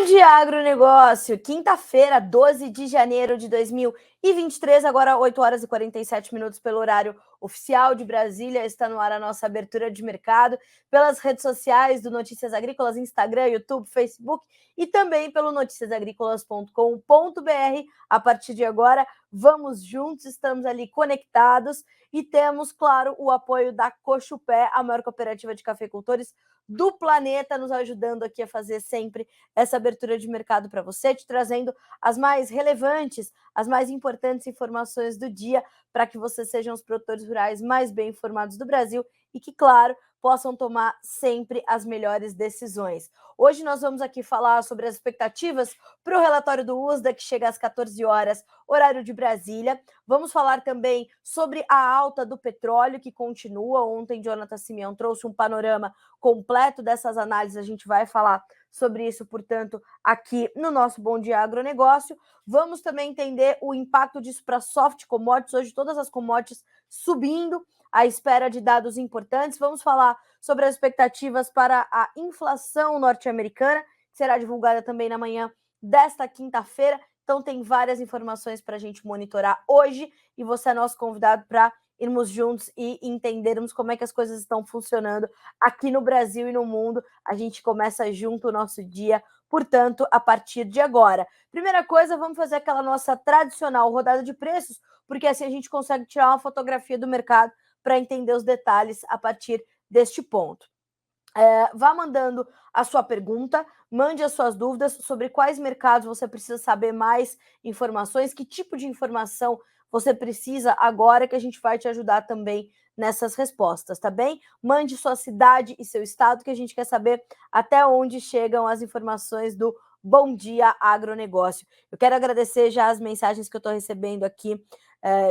Bom dia, agronegócio! Quinta-feira, 12 de janeiro de 2023, agora 8 horas e 47 minutos pelo horário oficial de Brasília. Está no ar a nossa abertura de mercado pelas redes sociais do Notícias Agrícolas, Instagram, YouTube, Facebook e também pelo noticiasagricolas.com.br. A partir de agora, vamos juntos, estamos ali conectados e temos, claro, o apoio da Cochupé, a maior cooperativa de cafeicultores do planeta, nos ajudando aqui a fazer sempre essa abertura de mercado para você, te trazendo as mais relevantes, as mais importantes informações do dia, para que vocês sejam os produtores rurais mais bem informados do Brasil e que, claro, possam tomar sempre as melhores decisões. Hoje nós vamos aqui falar sobre as expectativas para o relatório do USDA, que chega às 14 horas, horário de Brasília. Vamos falar também sobre a alta do petróleo, que continua. Ontem, Jonathan Simeão trouxe um panorama completo dessas análises, a gente vai falar sobre isso, portanto, aqui no nosso Bom Dia Agronegócio. Vamos também entender o impacto disso para soft commodities. Hoje todas as commodities subindo à espera de dados importantes. Vamos falar sobre as expectativas para a inflação norte-americana, que será divulgada também na manhã desta quinta-feira. Então tem várias informações para a gente monitorar hoje e você é nosso convidado para irmos juntos e entendermos como é que as coisas estão funcionando aqui no Brasil e no mundo. A gente começa junto o nosso dia, portanto, a partir de agora. Primeira coisa, vamos fazer aquela nossa tradicional rodada de preços, porque assim a gente consegue tirar uma fotografia do mercado para entender os detalhes a partir deste ponto. Vá mandando a sua pergunta, mande as suas dúvidas sobre quais mercados você precisa saber mais informações, que tipo de informação você precisa agora, que a gente vai te ajudar também nessas respostas, tá bem? Mande sua cidade e seu estado, que a gente quer saber até onde chegam as informações do Bom Dia Agronegócio. Eu quero agradecer já as mensagens que eu estou recebendo aqui,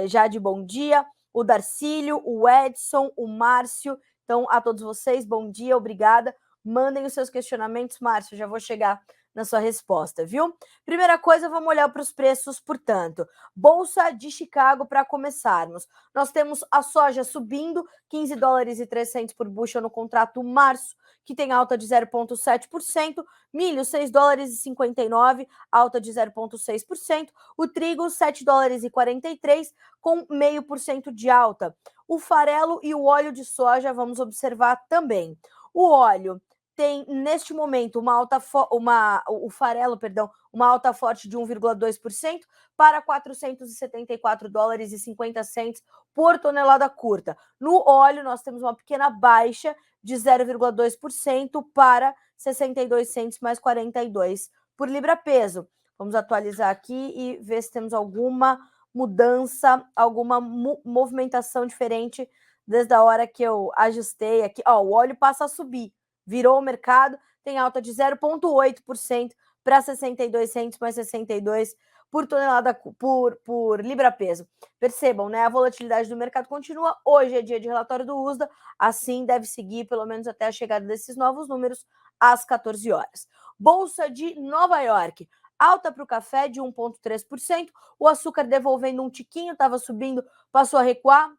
já de bom dia, o Darcílio, o Edson, o Márcio. Então, a todos vocês, bom dia, obrigada. Mandem os seus questionamentos, Márcio, já vou chegar na sua resposta, viu? Primeira coisa, vamos olhar para os preços, portanto. Bolsa de Chicago, para começarmos. Nós temos a soja subindo, 15 dólares e 300 por bushel no contrato março, que tem alta de 0,7%. Milho, 6 dólares e 59, alta de 0,6%. O trigo, 7 dólares e 43, com 0,5% de alta. O farelo e o óleo de soja vamos observar também. O óleo tem, neste momento, o farelo, uma alta forte de 1,2% para 474 dólares e 50 centes por tonelada curta. No óleo, nós temos uma pequena baixa de 0,2% para 62 centes mais 42 por libra-peso. Vamos atualizar aqui e ver se temos alguma mudança, alguma movimentação diferente desde a hora que eu ajustei aqui. O óleo passa a subir, virou o mercado, tem alta de 0,8% para 62 centes mais 62 por tonelada, por libra-peso. Percebam, né? A volatilidade do mercado continua. Hoje é dia de relatório do USDA, assim deve seguir pelo menos até a chegada desses novos números às 14 horas. Bolsa de Nova York. Alta para o café de 1,3%, o açúcar devolvendo um tiquinho, estava subindo, passou a recuar,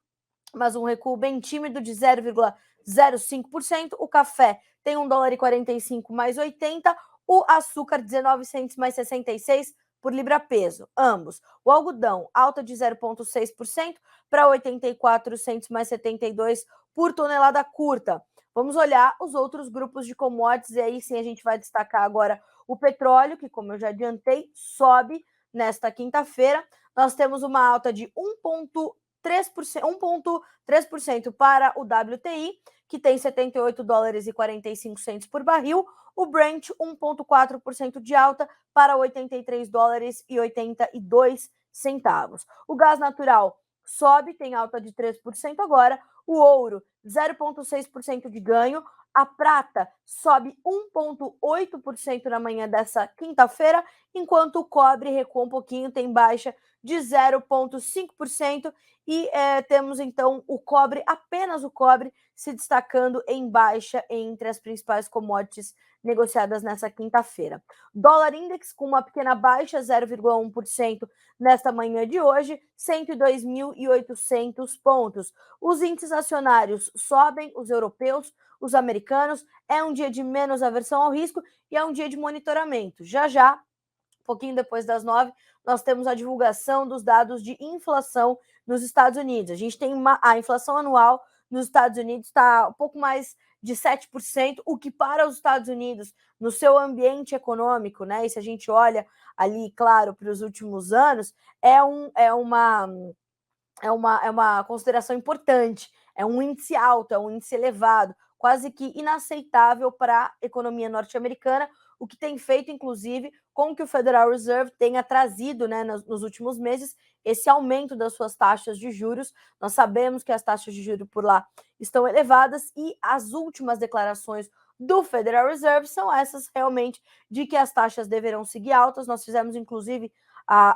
mas um recuo bem tímido de 0,05%. O café tem 1 dólar e 45 mais 80, o açúcar 19 centes mais 66 por libra-peso, ambos. O algodão, alta de 0,6% para 84 centes mais 72 por tonelada curta. Vamos olhar os outros grupos de commodities, e aí sim a gente vai destacar agora o petróleo, que, como eu já adiantei, sobe nesta quinta-feira. Nós temos uma alta de 1,3% para o WTI, que tem 78 dólares e 45 centes por barril. O Brent, 1,4% de alta para 83 dólares e 82 centavos. O gás natural sobe, tem alta de 3% agora. O ouro, 0,6% de ganho. A prata sobe 1,8% na manhã dessa quinta-feira, enquanto o cobre recua um pouquinho, tem baixa de 0,5%, e temos então o cobre, apenas o cobre, se destacando em baixa entre as principais commodities negociadas nessa quinta-feira. Dólar index com uma pequena baixa, 0,1% nesta manhã de hoje, 102.800 pontos. Os índices acionários sobem, os europeus, os americanos. É um dia de menos aversão ao risco e é um dia de monitoramento. Já já, um pouquinho depois das 9, nós temos a divulgação dos dados de inflação nos Estados Unidos. A gente tem a inflação anual nos Estados Unidos está um pouco mais de 7%, o que para os Estados Unidos, no seu ambiente econômico, né? E se a gente olha ali, claro, para os últimos anos, é uma consideração importante, é um índice alto, é um índice elevado, quase que inaceitável para a economia norte-americana, o que tem feito, inclusive, com que o Federal Reserve tenha trazido, né, nos últimos meses, esse aumento das suas taxas de juros. Nós sabemos que as taxas de juros por lá estão elevadas e as últimas declarações do Federal Reserve são essas realmente de que as taxas deverão seguir altas. Nós fizemos, inclusive,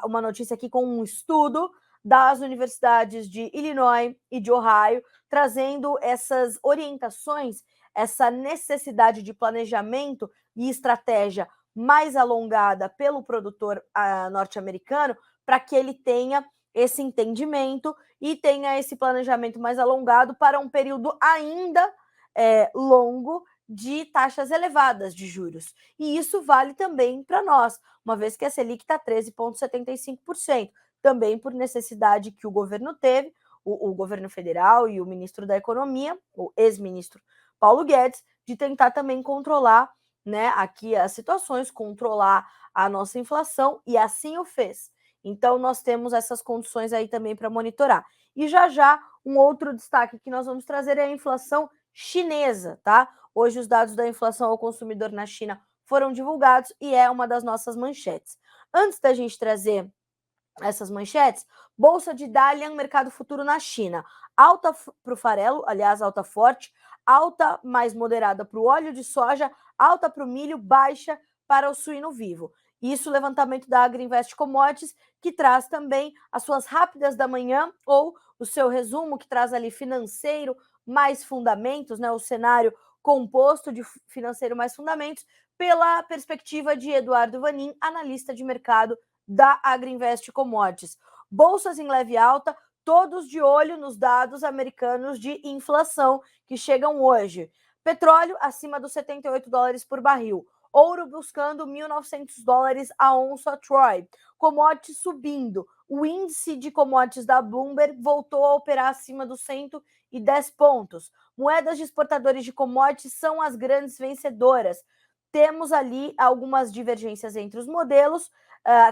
uma notícia aqui com um estudo das universidades de Illinois e de Ohio, trazendo essas orientações, essa necessidade de planejamento e estratégia mais alongada pelo produtor norte-americano, para que ele tenha esse entendimento e tenha esse planejamento mais alongado para um período ainda longo de taxas elevadas de juros. E isso vale também para nós, uma vez que a Selic está 13,75%, também por necessidade que o governo teve, o governo federal e o ministro da Economia, o ex-ministro Paulo Guedes, de tentar também controlar, né, aqui as situações, controlar a nossa inflação, e assim o fez. Então, nós temos essas condições aí também para monitorar. E já já, um outro destaque que nós vamos trazer é a inflação chinesa, tá? Hoje, os dados da inflação ao consumidor na China foram divulgados e é uma das nossas manchetes. Antes da gente trazer essas manchetes, Bolsa de Dalian, mercado futuro na China. Alta para o farelo, aliás, alta forte, alta mais moderada para o óleo de soja, alta para o milho, baixa para o suíno vivo. Isso, levantamento da Agriinvest Commodities, que traz também as suas rápidas da manhã, ou o seu resumo, que traz ali financeiro mais fundamentos, né? O cenário composto de financeiro mais fundamentos, pela perspectiva de Eduardo Vanin, analista de mercado da Agriinvest Commodities. Bolsas em leve alta, todos de olho nos dados americanos de inflação que chegam hoje. Petróleo acima dos $78 por barril. Ouro buscando $1.900 a onça Troy. Commodities subindo. O índice de commodities da Bloomberg voltou a operar acima dos 110 pontos. Moedas de exportadores de commodities são as grandes vencedoras. Temos ali algumas divergências entre os modelos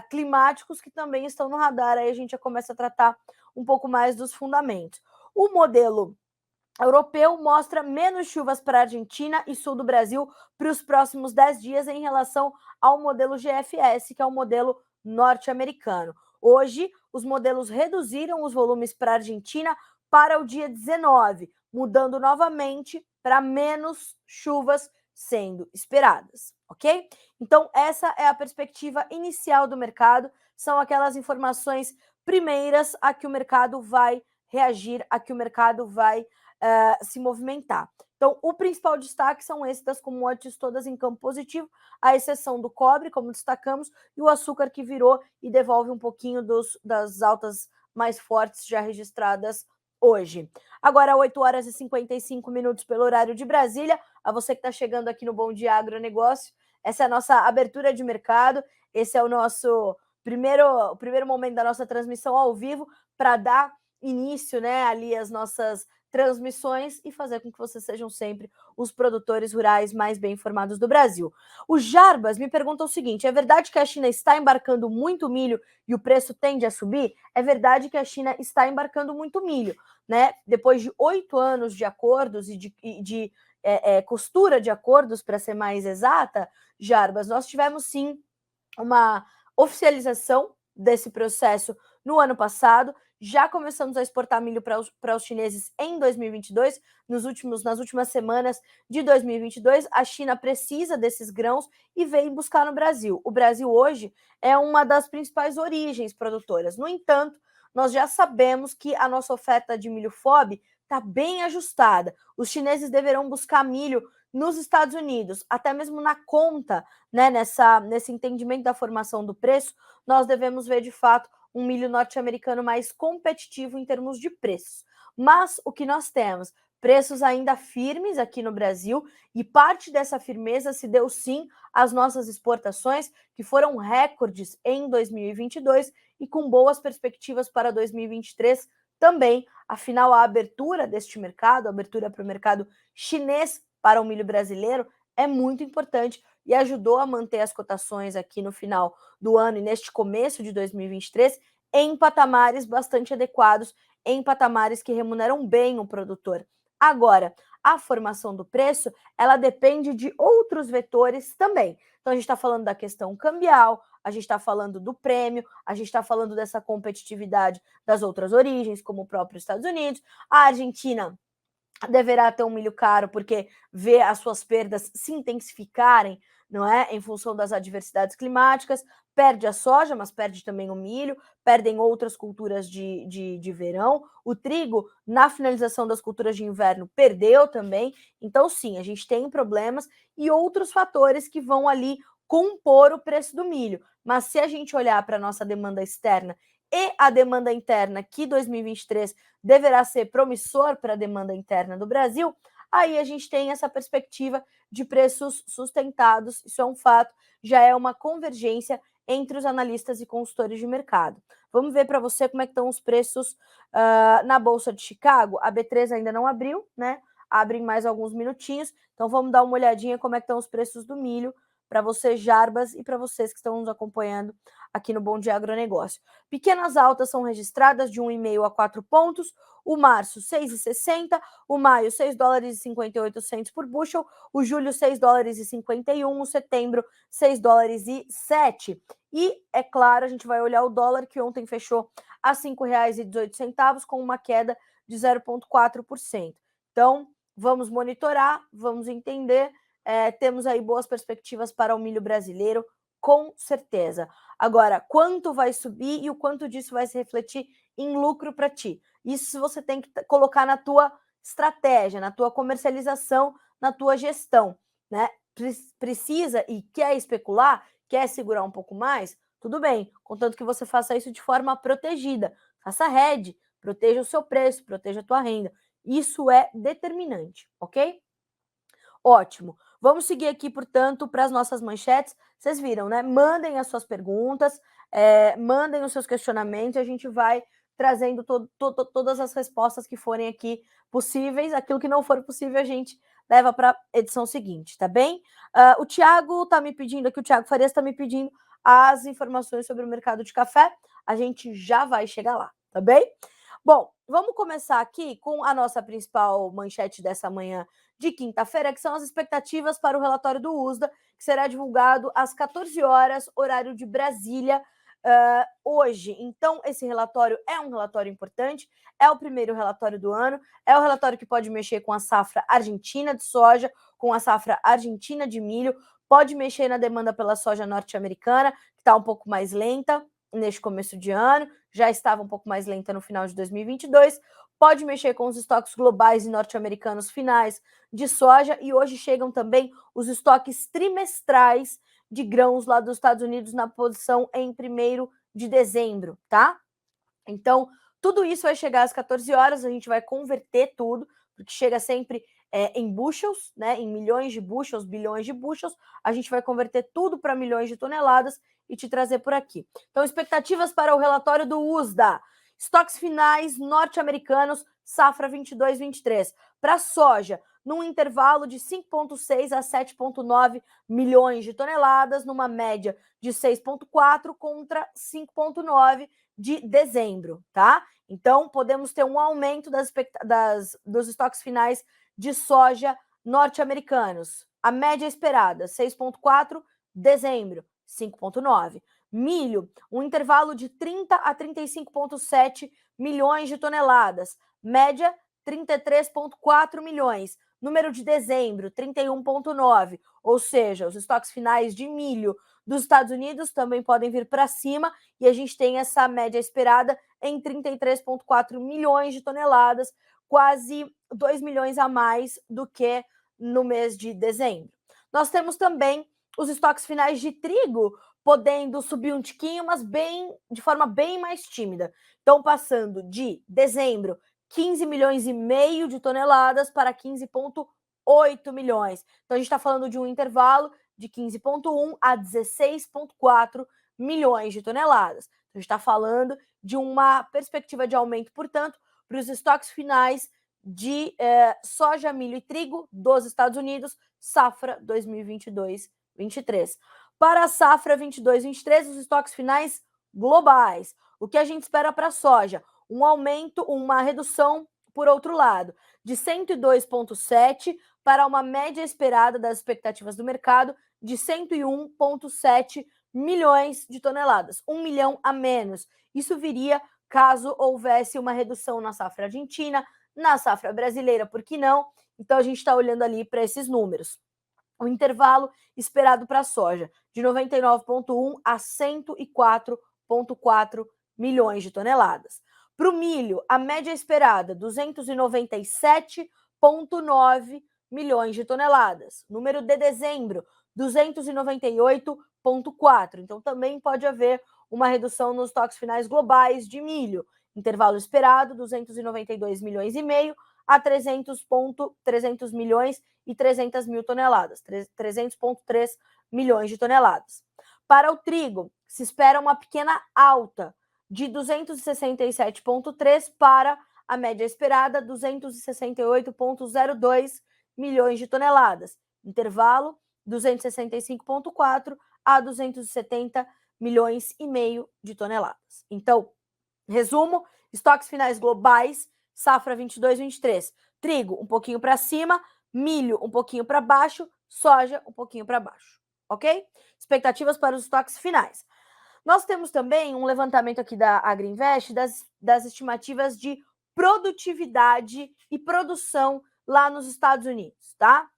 climáticos que também estão no radar. Aí a gente já começa a tratar um pouco mais dos fundamentos. O modelo europeu mostra menos chuvas para a Argentina e sul do Brasil para os próximos 10 dias em relação ao modelo GFS, que é o modelo norte-americano. Hoje, os modelos reduziram os volumes para a Argentina para o dia 19, mudando novamente para menos chuvas sendo esperadas, ok? Então, essa é a perspectiva inicial do mercado, são aquelas informações primeiras a que o mercado vai reagir, a que o mercado vai se movimentar. Então, o principal destaque são esses das commodities todas em campo positivo, à exceção do cobre, como destacamos, e o açúcar, que virou e devolve um pouquinho das altas mais fortes já registradas hoje. Agora, 8 horas e 55 minutos pelo horário de Brasília. A você que está chegando aqui no Bom Dia Agronegócio, essa é a nossa abertura de mercado, esse é o nosso primeiro momento da nossa transmissão ao vivo, para dar início, né, ali às nossas transmissões e fazer com que vocês sejam sempre os produtores rurais mais bem informados do Brasil. O Jarbas me pergunta o seguinte: é verdade que a China está embarcando muito milho e o preço tende a subir? É verdade que a China está embarcando muito milho, né? Depois de 8 anos de acordos e de costura de acordos, para ser mais exata, Jarbas, nós tivemos sim uma oficialização desse processo no ano passado. já começamos a exportar milho para os chineses em 2022, nas últimas semanas de 2022, a China precisa desses grãos e veio buscar no Brasil. O Brasil hoje é uma das principais origens produtoras. No entanto, nós já sabemos que a nossa oferta de milho FOB está bem ajustada. Os chineses deverão buscar milho nos Estados Unidos, até mesmo na conta, né, nesse entendimento da formação do preço, nós devemos ver de fato um milho norte-americano mais competitivo em termos de preços. Mas o que nós temos? Preços ainda firmes aqui no Brasil, e parte dessa firmeza se deu sim às nossas exportações, que foram recordes em 2022 e com boas perspectivas para 2023 também. Afinal, a abertura deste mercado, a abertura para o mercado chinês para o milho brasileiro é muito importante e ajudou a manter as cotações aqui no final do ano e neste começo de 2023 em patamares bastante adequados, em patamares que remuneram bem o produtor. Agora, a formação do preço, ela depende de outros vetores também. Então, a gente está falando da questão cambial, a gente está falando do prêmio, a gente está falando dessa competitividade das outras origens, como o próprio Estados Unidos. A Argentina deverá ter um milho caro porque vê as suas perdas se intensificarem, não é? Em função das adversidades climáticas, perde a soja, mas perde também o milho, perdem outras culturas de verão. O trigo, na finalização das culturas de inverno, perdeu também. Então, sim, a gente tem problemas e outros fatores que vão ali compor o preço do milho. Mas se a gente olhar para a nossa demanda externa e a demanda interna, que 2023 deverá ser promissor para a demanda interna do Brasil, aí a gente tem essa perspectiva de preços sustentados, isso é um fato, já é uma convergência entre os analistas e consultores de mercado. Vamos ver para você como é que estão os preços na Bolsa de Chicago. A B3 ainda não abriu, né? Abre em mais alguns minutinhos, então vamos dar uma olhadinha como é que estão os preços do milho para você, Jarbas, e para vocês que estão nos acompanhando aqui no Bom Dia Agronegócio. Pequenas altas são registradas de 1,5 a 4 pontos, o março 6,60, o maio 6 dólares e 58 centos por bushel, o julho 6 dólares e 51, o setembro 6 dólares e 7. E, é claro, a gente vai olhar o dólar, que ontem fechou a R$ 5,18, com uma queda de 0,4%. Então, vamos monitorar, vamos entender, temos aí boas perspectivas para o milho brasileiro, com certeza. Agora, quanto vai subir e o quanto disso vai se refletir em lucro para ti? Isso você tem que colocar na tua estratégia, na tua comercialização, na tua gestão, né? Precisa e quer especular, quer segurar um pouco mais? Tudo bem, contanto que você faça isso de forma protegida. Faça hedge, proteja o seu preço, proteja a tua renda. Isso é determinante, ok? Ótimo. Vamos seguir aqui, portanto, para as nossas manchetes. Vocês viram, né? Mandem as suas perguntas, mandem os seus questionamentos e a gente vai trazendo todas as respostas que forem aqui possíveis. Aquilo que não for possível, a gente leva para a edição seguinte, tá bem? O Thiago está me pedindo aqui, o Thiago Farias está me pedindo as informações sobre o mercado de café. A gente já vai chegar lá, tá bem? Bom, vamos começar aqui com a nossa principal manchete dessa manhã de quinta-feira, que são as expectativas para o relatório do USDA, que será divulgado às 14 horas, horário de Brasília, hoje. Então, esse relatório é um relatório importante, é o primeiro relatório do ano, é o relatório que pode mexer com a safra argentina de soja, com a safra argentina de milho, pode mexer na demanda pela soja norte-americana, que está um pouco mais lenta neste começo de ano, já estava um pouco mais lenta no final de 2022, pode mexer com os estoques globais e norte-americanos finais de soja, e hoje chegam também os estoques trimestrais de grãos lá dos Estados Unidos na posição em 1º de dezembro, tá? Então, tudo isso vai chegar às 14 horas, a gente vai converter tudo, porque chega sempre em bushels, né, em milhões de bushels, bilhões de bushels, a gente vai converter tudo para milhões de toneladas e te trazer por aqui. Então, expectativas para o relatório do USDA. Estoques finais norte-americanos, safra 22-23. Para soja, num intervalo de 5,6 a 7,9 milhões de toneladas, numa média de 6,4 contra 5,9 de dezembro, tá? Então, podemos ter um aumento dos estoques finais de soja norte-americanos. A média esperada, 6,4, dezembro, 5,9. Milho, um intervalo de 30 a 35,7 milhões de toneladas, média 33,4 milhões. Número de dezembro, 31,9, ou seja, os estoques finais de milho dos Estados Unidos também podem vir para cima e a gente tem essa média esperada em 33,4 milhões de toneladas, quase 2 milhões a mais do que no mês de dezembro. Nós temos também os estoques finais de trigo podendo subir um tiquinho, mas de forma bem mais tímida. Então, passando de dezembro, 15 milhões e meio de toneladas para 15,8 milhões. Então, a gente está falando de um intervalo de 15,1 a 16,4 milhões de toneladas. Então, a gente está falando de uma perspectiva de aumento, portanto, para os estoques finais de soja, milho e trigo dos Estados Unidos, safra 2022-23. Para a safra 22-23, os estoques finais globais. O que a gente espera para a soja? Um aumento, uma redução, por outro lado, de 102,7 para uma média esperada das expectativas do mercado de 101,7 milhões de toneladas, 1 milhão a menos. Isso viria caso houvesse uma redução na safra argentina, na safra brasileira, por que não? Então a gente está olhando ali para esses números. O intervalo esperado para a soja, de 99,1 a 104,4 milhões de toneladas. Para o milho, a média esperada, 297,9 milhões de toneladas. Número de dezembro, 298,4. Então, também pode haver uma redução nos estoques finais globais de milho. Intervalo esperado, 292 milhões e meio a 300 milhões e 300 mil toneladas, 300,3 milhões de toneladas. Para o trigo, se espera uma pequena alta de 267,3 para a média esperada, 268,02 milhões de toneladas. Intervalo, 265,4 a 270 milhões e meio de toneladas. Então, resumo, estoques finais globais, safra 22-23. Trigo um pouquinho para cima, milho um pouquinho para baixo, soja um pouquinho para baixo, ok? Expectativas para os estoques finais. Nós temos também um levantamento aqui da Agriinvest das estimativas de produtividade e produção lá nos Estados Unidos, tá?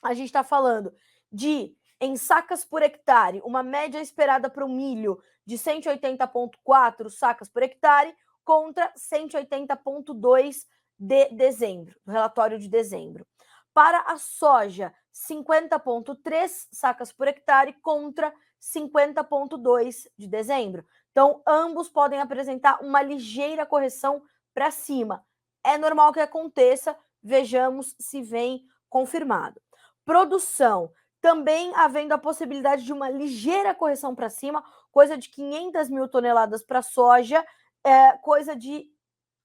A gente está falando de, em sacas por hectare, uma média esperada para o milho de 180,4 sacas por hectare contra 180,2 de dezembro, do relatório de dezembro. Para a soja, 50,3 sacas por hectare contra 50,2 de dezembro. Então, ambos podem apresentar uma ligeira correção para cima. É normal que aconteça, vejamos se vem confirmado. Produção, também havendo a possibilidade de uma ligeira correção para cima, coisa de 500 mil toneladas para soja, coisa de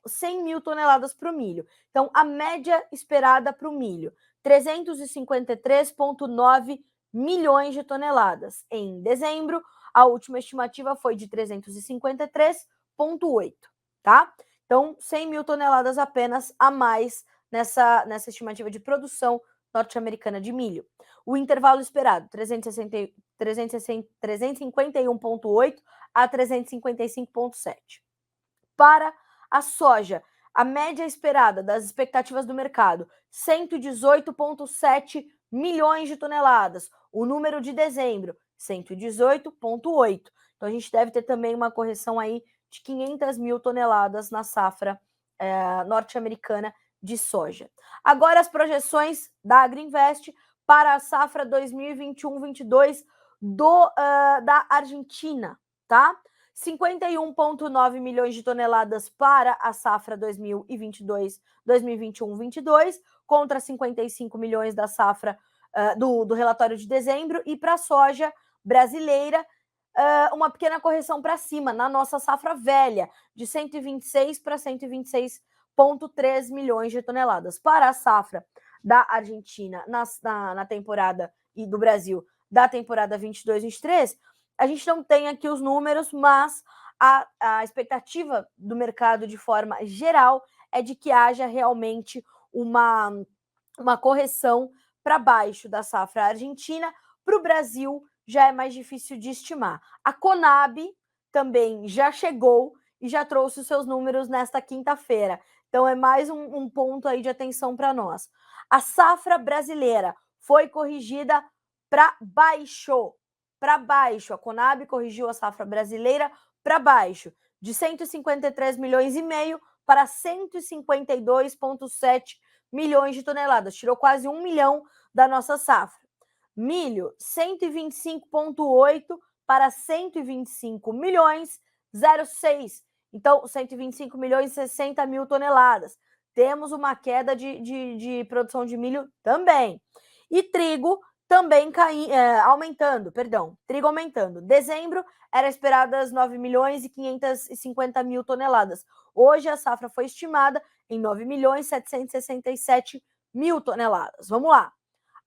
100 mil toneladas para o milho. Então, a média esperada para o milho, 353,9 milhões de toneladas. Em dezembro, a última estimativa foi de 353,8, tá? Então, 100 mil toneladas apenas a mais nessa estimativa de produção norte-americana de milho. O intervalo esperado, 351,8 a 355,7. Para a soja, a média esperada das expectativas do mercado, 118,7 milhões de toneladas. O número de dezembro, 118,8. Então, a gente deve ter também uma correção aí de 500 mil toneladas na safra norte-americana de soja. Agora, as projeções da Agriinvest para a safra 2021-22 da Argentina, tá? 51,9 milhões de toneladas para a safra 2021-22 contra 55 milhões da safra do relatório de dezembro. E para a soja brasileira, uma pequena correção para cima na nossa safra velha, de 126 para 126,3 milhões de toneladas. Para a safra da Argentina na temporada e do Brasil da temporada 22-23, a gente não tem aqui os números, mas a expectativa do mercado de forma geral é de que haja realmente uma correção para baixo da safra argentina. Para o Brasil, já é mais difícil de estimar. A Conab também já chegou e já trouxe os seus números nesta quinta-feira. Então é mais um ponto aí de atenção para nós. A safra brasileira foi corrigida para baixo. Para baixo. A Conab corrigiu a safra brasileira para baixo, de 153 milhões e meio para 152,7 milhões de toneladas. Tirou quase 1 milhão da nossa safra. Milho, 125,8 para 125 milhões, 0,6. Então, 125 milhões e 60 mil toneladas. Temos uma queda de produção de milho também. E trigo também aumentando, trigo aumentando. Dezembro era esperadas 9 milhões e 550 mil toneladas. Hoje a safra foi estimada em 9 milhões e 767 mil toneladas. Vamos lá.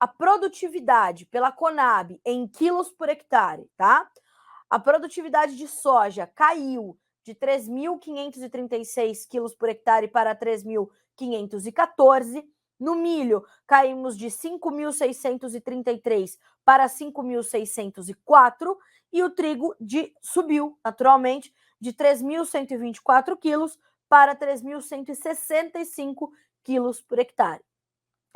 A produtividade pela Conab em quilos por hectare, tá? A produtividade de soja caiu de 3.536 quilos por hectare para 3.514. No milho, caímos de 5.633 para 5.604. E o trigo subiu, naturalmente, de 3.124 quilos para 3.165 quilos por hectare.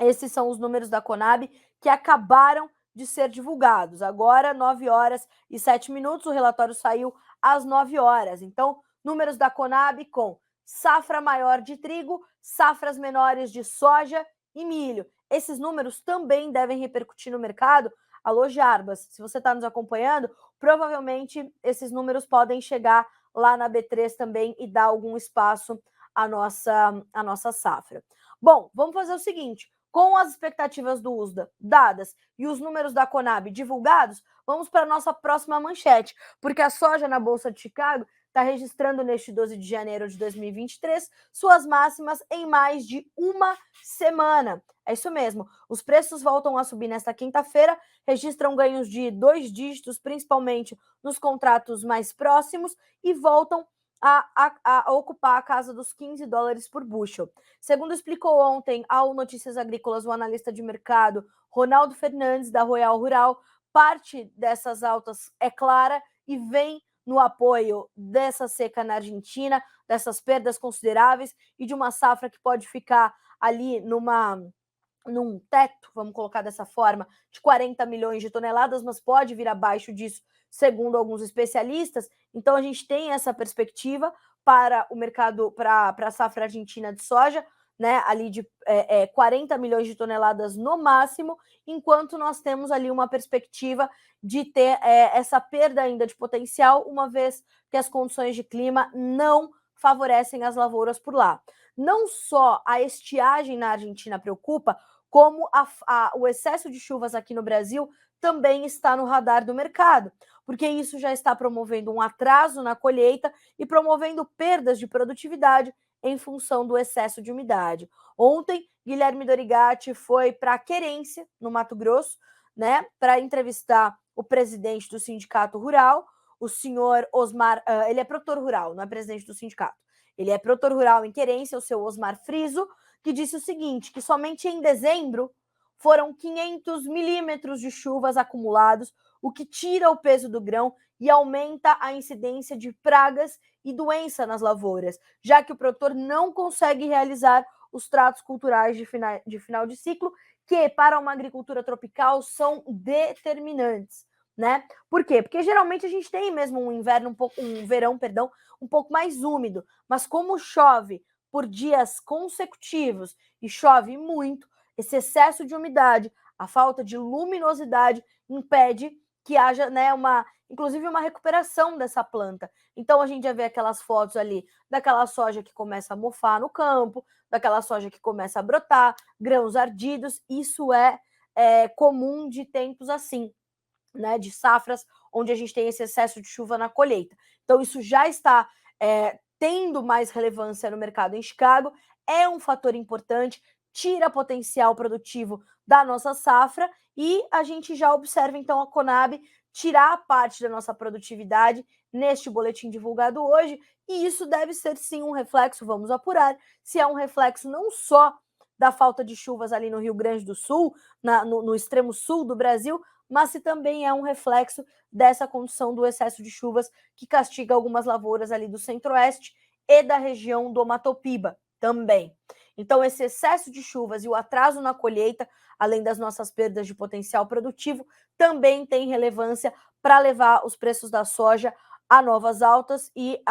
Esses são os números da Conab que acabaram de ser divulgados. Agora, 9 horas e 7 minutos, o relatório saiu às 9 horas. Então, números da Conab com safra maior de trigo, safras menores de soja e milho. Esses números também devem repercutir no mercado. Alô, Jarbas, se você está nos acompanhando, provavelmente esses números podem chegar lá na B3 também e dar algum espaço à nossa safra. Bom, vamos fazer o seguinte. Com as expectativas do USDA dadas e os números da Conab divulgados, vamos para a nossa próxima manchete, porque a soja na Bolsa de Chicago está registrando neste 12 de janeiro de 2023 suas máximas em mais de uma semana. É isso mesmo, os preços voltam a subir nesta quinta-feira, registram ganhos de 2 dígitos, principalmente nos contratos mais próximos, e voltam a ocupar a casa dos 15 dólares por bushel. Segundo explicou ontem ao Notícias Agrícolas o analista de mercado Ronaldo Fernandes, da Royal Rural, parte dessas altas é clara e vem no apoio dessa seca na Argentina, dessas perdas consideráveis e de uma safra que pode ficar ali num teto, vamos colocar dessa forma, de 40 milhões de toneladas, mas pode vir abaixo disso, segundo alguns especialistas. Então, a gente tem essa perspectiva para o mercado, para a safra argentina de soja, né, ali de 40 milhões de toneladas no máximo, enquanto nós temos ali uma perspectiva de ter essa perda ainda de potencial, uma vez que as condições de clima não favorecem as lavouras por lá. Não só a estiagem na Argentina preocupa, como o excesso de chuvas aqui no Brasil também está no radar do mercado, porque isso já está promovendo um atraso na colheita e promovendo perdas de produtividade em função do excesso de umidade. Ontem, Guilherme Dorigatti foi para Querência, no Mato Grosso, né, para entrevistar o presidente do sindicato rural, o senhor Osmar, ele é produtor rural, não é presidente do sindicato. Ele é produtor rural em Querência, o seu Osmar Friso, que disse o seguinte, que somente em dezembro foram 500 milímetros de chuvas acumulados, o que tira o peso do grão e aumenta a incidência de pragas e doença nas lavouras, já que o produtor não consegue realizar os tratos culturais de final de ciclo, que para uma agricultura tropical são determinantes, né? Por quê? Porque geralmente a gente tem mesmo um verão, um pouco mais úmido, mas como chove por dias consecutivos e chove muito, esse excesso de umidade, a falta de luminosidade impede que haja, né, inclusive uma recuperação dessa planta. Então a gente já vê aquelas fotos ali daquela soja que começa a mofar no campo, daquela soja que começa a brotar, grãos ardidos. Isso é comum de tempos assim, né, de safras onde a gente tem esse excesso de chuva na colheita. Então isso já está tendo mais relevância no mercado em Chicago, é um fator importante, tira potencial produtivo da nossa safra e a gente já observa então a Conab tirar parte da nossa produtividade neste boletim divulgado hoje, e isso deve ser sim um reflexo, vamos apurar, se é um reflexo não só da falta de chuvas ali no Rio Grande do Sul, no extremo sul do Brasil, mas se também é um reflexo dessa condição do excesso de chuvas que castiga algumas lavouras ali do centro-oeste e da região do Mato Piba também. Então, esse excesso de chuvas e o atraso na colheita, além das nossas perdas de potencial produtivo, também tem relevância para levar os preços da soja a novas altas e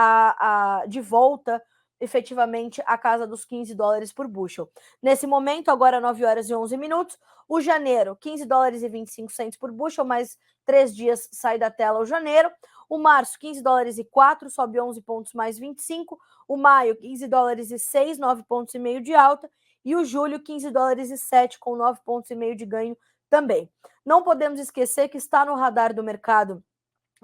de volta efetivamente a casa dos 15 dólares por bushel. Nesse momento, agora 9 horas e 11 minutos, o janeiro, 15 dólares e 25 centos por bushel, mais 3 dias sai da tela o janeiro. O março, 15 dólares e 4, sobe 11 pontos mais 25. O maio, 15 dólares e 6, 9 pontos e meio de alta. E o julho, 15 dólares e 7, com 9 pontos e meio de ganho também. Não podemos esquecer que está no radar do mercado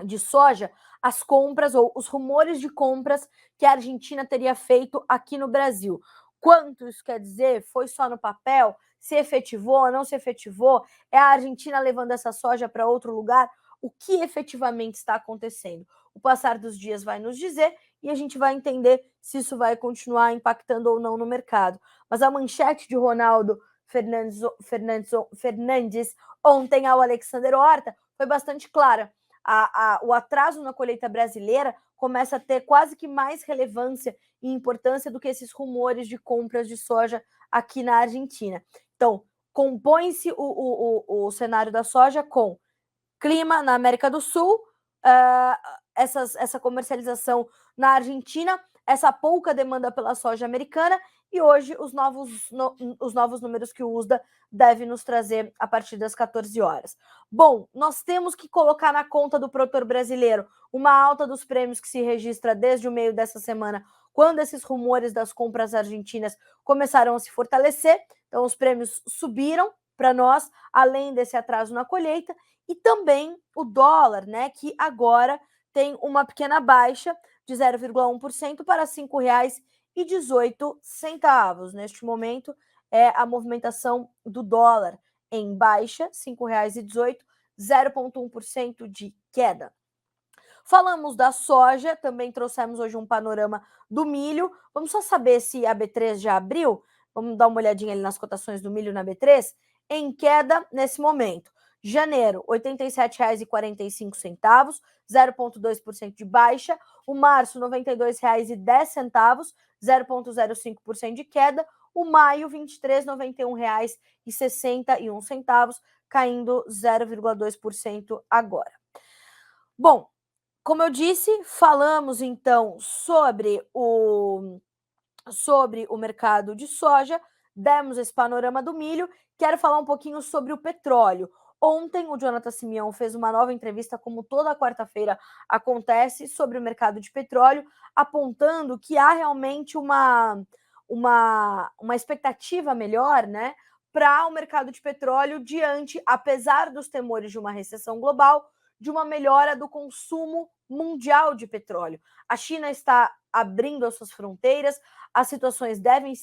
de soja as compras ou os rumores de compras que a Argentina teria feito aqui no Brasil. Quanto isso quer dizer? Foi só no papel? Se efetivou, não se efetivou? É a Argentina levando essa soja para outro lugar? O que efetivamente está acontecendo? O passar dos dias vai nos dizer e a gente vai entender se isso vai continuar impactando ou não no mercado. Mas a manchete de Ronaldo Fernandes ontem ao Alexander Horta foi bastante clara. O atraso na colheita brasileira começa a ter quase que mais relevância e importância do que esses rumores de compras de soja aqui na Argentina. Então, compõe-se o cenário da soja com clima na América do Sul, essa comercialização na Argentina, essa pouca demanda pela soja americana e hoje os novos números que o USDA deve nos trazer a partir das 14 horas. Bom, nós temos que colocar na conta do produtor brasileiro uma alta dos prêmios que se registra desde o meio dessa semana, quando esses rumores das compras argentinas começaram a se fortalecer. Então, os prêmios subiram para nós, além desse atraso na colheita, e também o dólar, né, que agora tem uma pequena baixa de 0,1% para R$ 5,18. Neste momento, é a movimentação do dólar em baixa, R$ 5,18, 0,1% de queda. Falamos da soja, também trouxemos hoje um panorama do milho. Vamos só saber se a B3 já abriu. Vamos dar uma olhadinha ali nas cotações do milho na B3. Em queda nesse momento. Janeiro, R$ 87,45, 0,2% de baixa. O março, R$ 92,10, 0,05% de queda. O maio, R$ 23,91,61, caindo 0,2% agora. Bom, como eu disse, falamos então sobre o mercado de soja, demos esse panorama do milho, quero falar um pouquinho sobre o petróleo. Ontem, o Jonathan Simeão fez uma nova entrevista, como toda quarta-feira acontece, sobre o mercado de petróleo, apontando que há realmente uma expectativa melhor, né, para o mercado de petróleo diante, apesar dos temores de uma recessão global, de uma melhora do consumo mundial de petróleo. A China está abrindo as suas fronteiras, as situações devem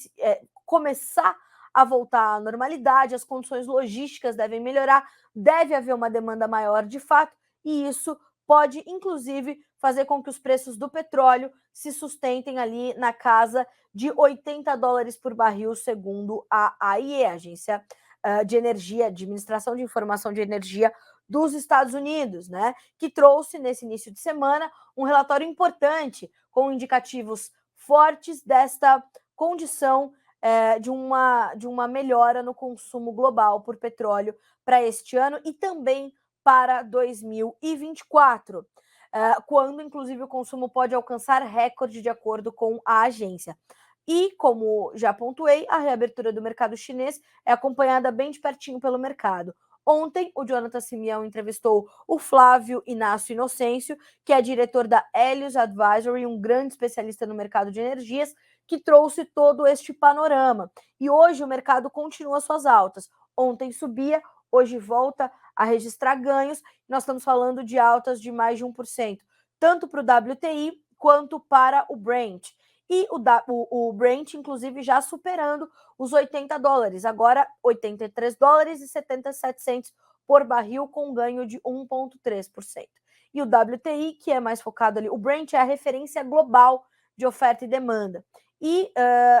começar a voltar à normalidade, as condições logísticas devem melhorar, deve haver uma demanda maior de fato, e isso pode, inclusive, fazer com que os preços do petróleo se sustentem ali na casa de 80 dólares por barril, segundo a AIE, Agência de Energia, Administração de Informação de Energia dos Estados Unidos, né, que trouxe nesse início de semana um relatório importante com indicativos fortes desta condição de uma melhora no consumo global por petróleo para este ano e também para 2024, quando inclusive o consumo pode alcançar recorde de acordo com a agência. E, como já pontuei, a reabertura do mercado chinês é acompanhada bem de pertinho pelo mercado. Ontem, o Jonathan Simeão entrevistou o Flávio Inácio Inocêncio, que é diretor da Helios Advisory, um grande especialista no mercado de energias, que trouxe todo este panorama. E hoje o mercado continua suas altas. Ontem subia, hoje volta a registrar ganhos. Nós estamos falando de altas de mais de 1%, tanto para o WTI quanto para o Brent. E o Brent, inclusive, já superando os 80 dólares, agora 83 dólares e 77 centos por barril, com ganho de 1,3%. E o WTI, que é mais focado ali, o Brent é a referência global de oferta e demanda. e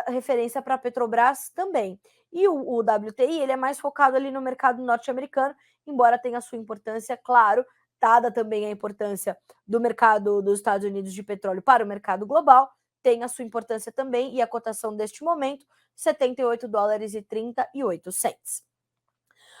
referência para a Petrobras também. E o WTI, ele é mais focado ali no mercado norte-americano, embora tenha sua importância, claro, dada também a importância do mercado dos Estados Unidos de petróleo para o mercado global, tem a sua importância também, e a cotação deste momento, $78,38.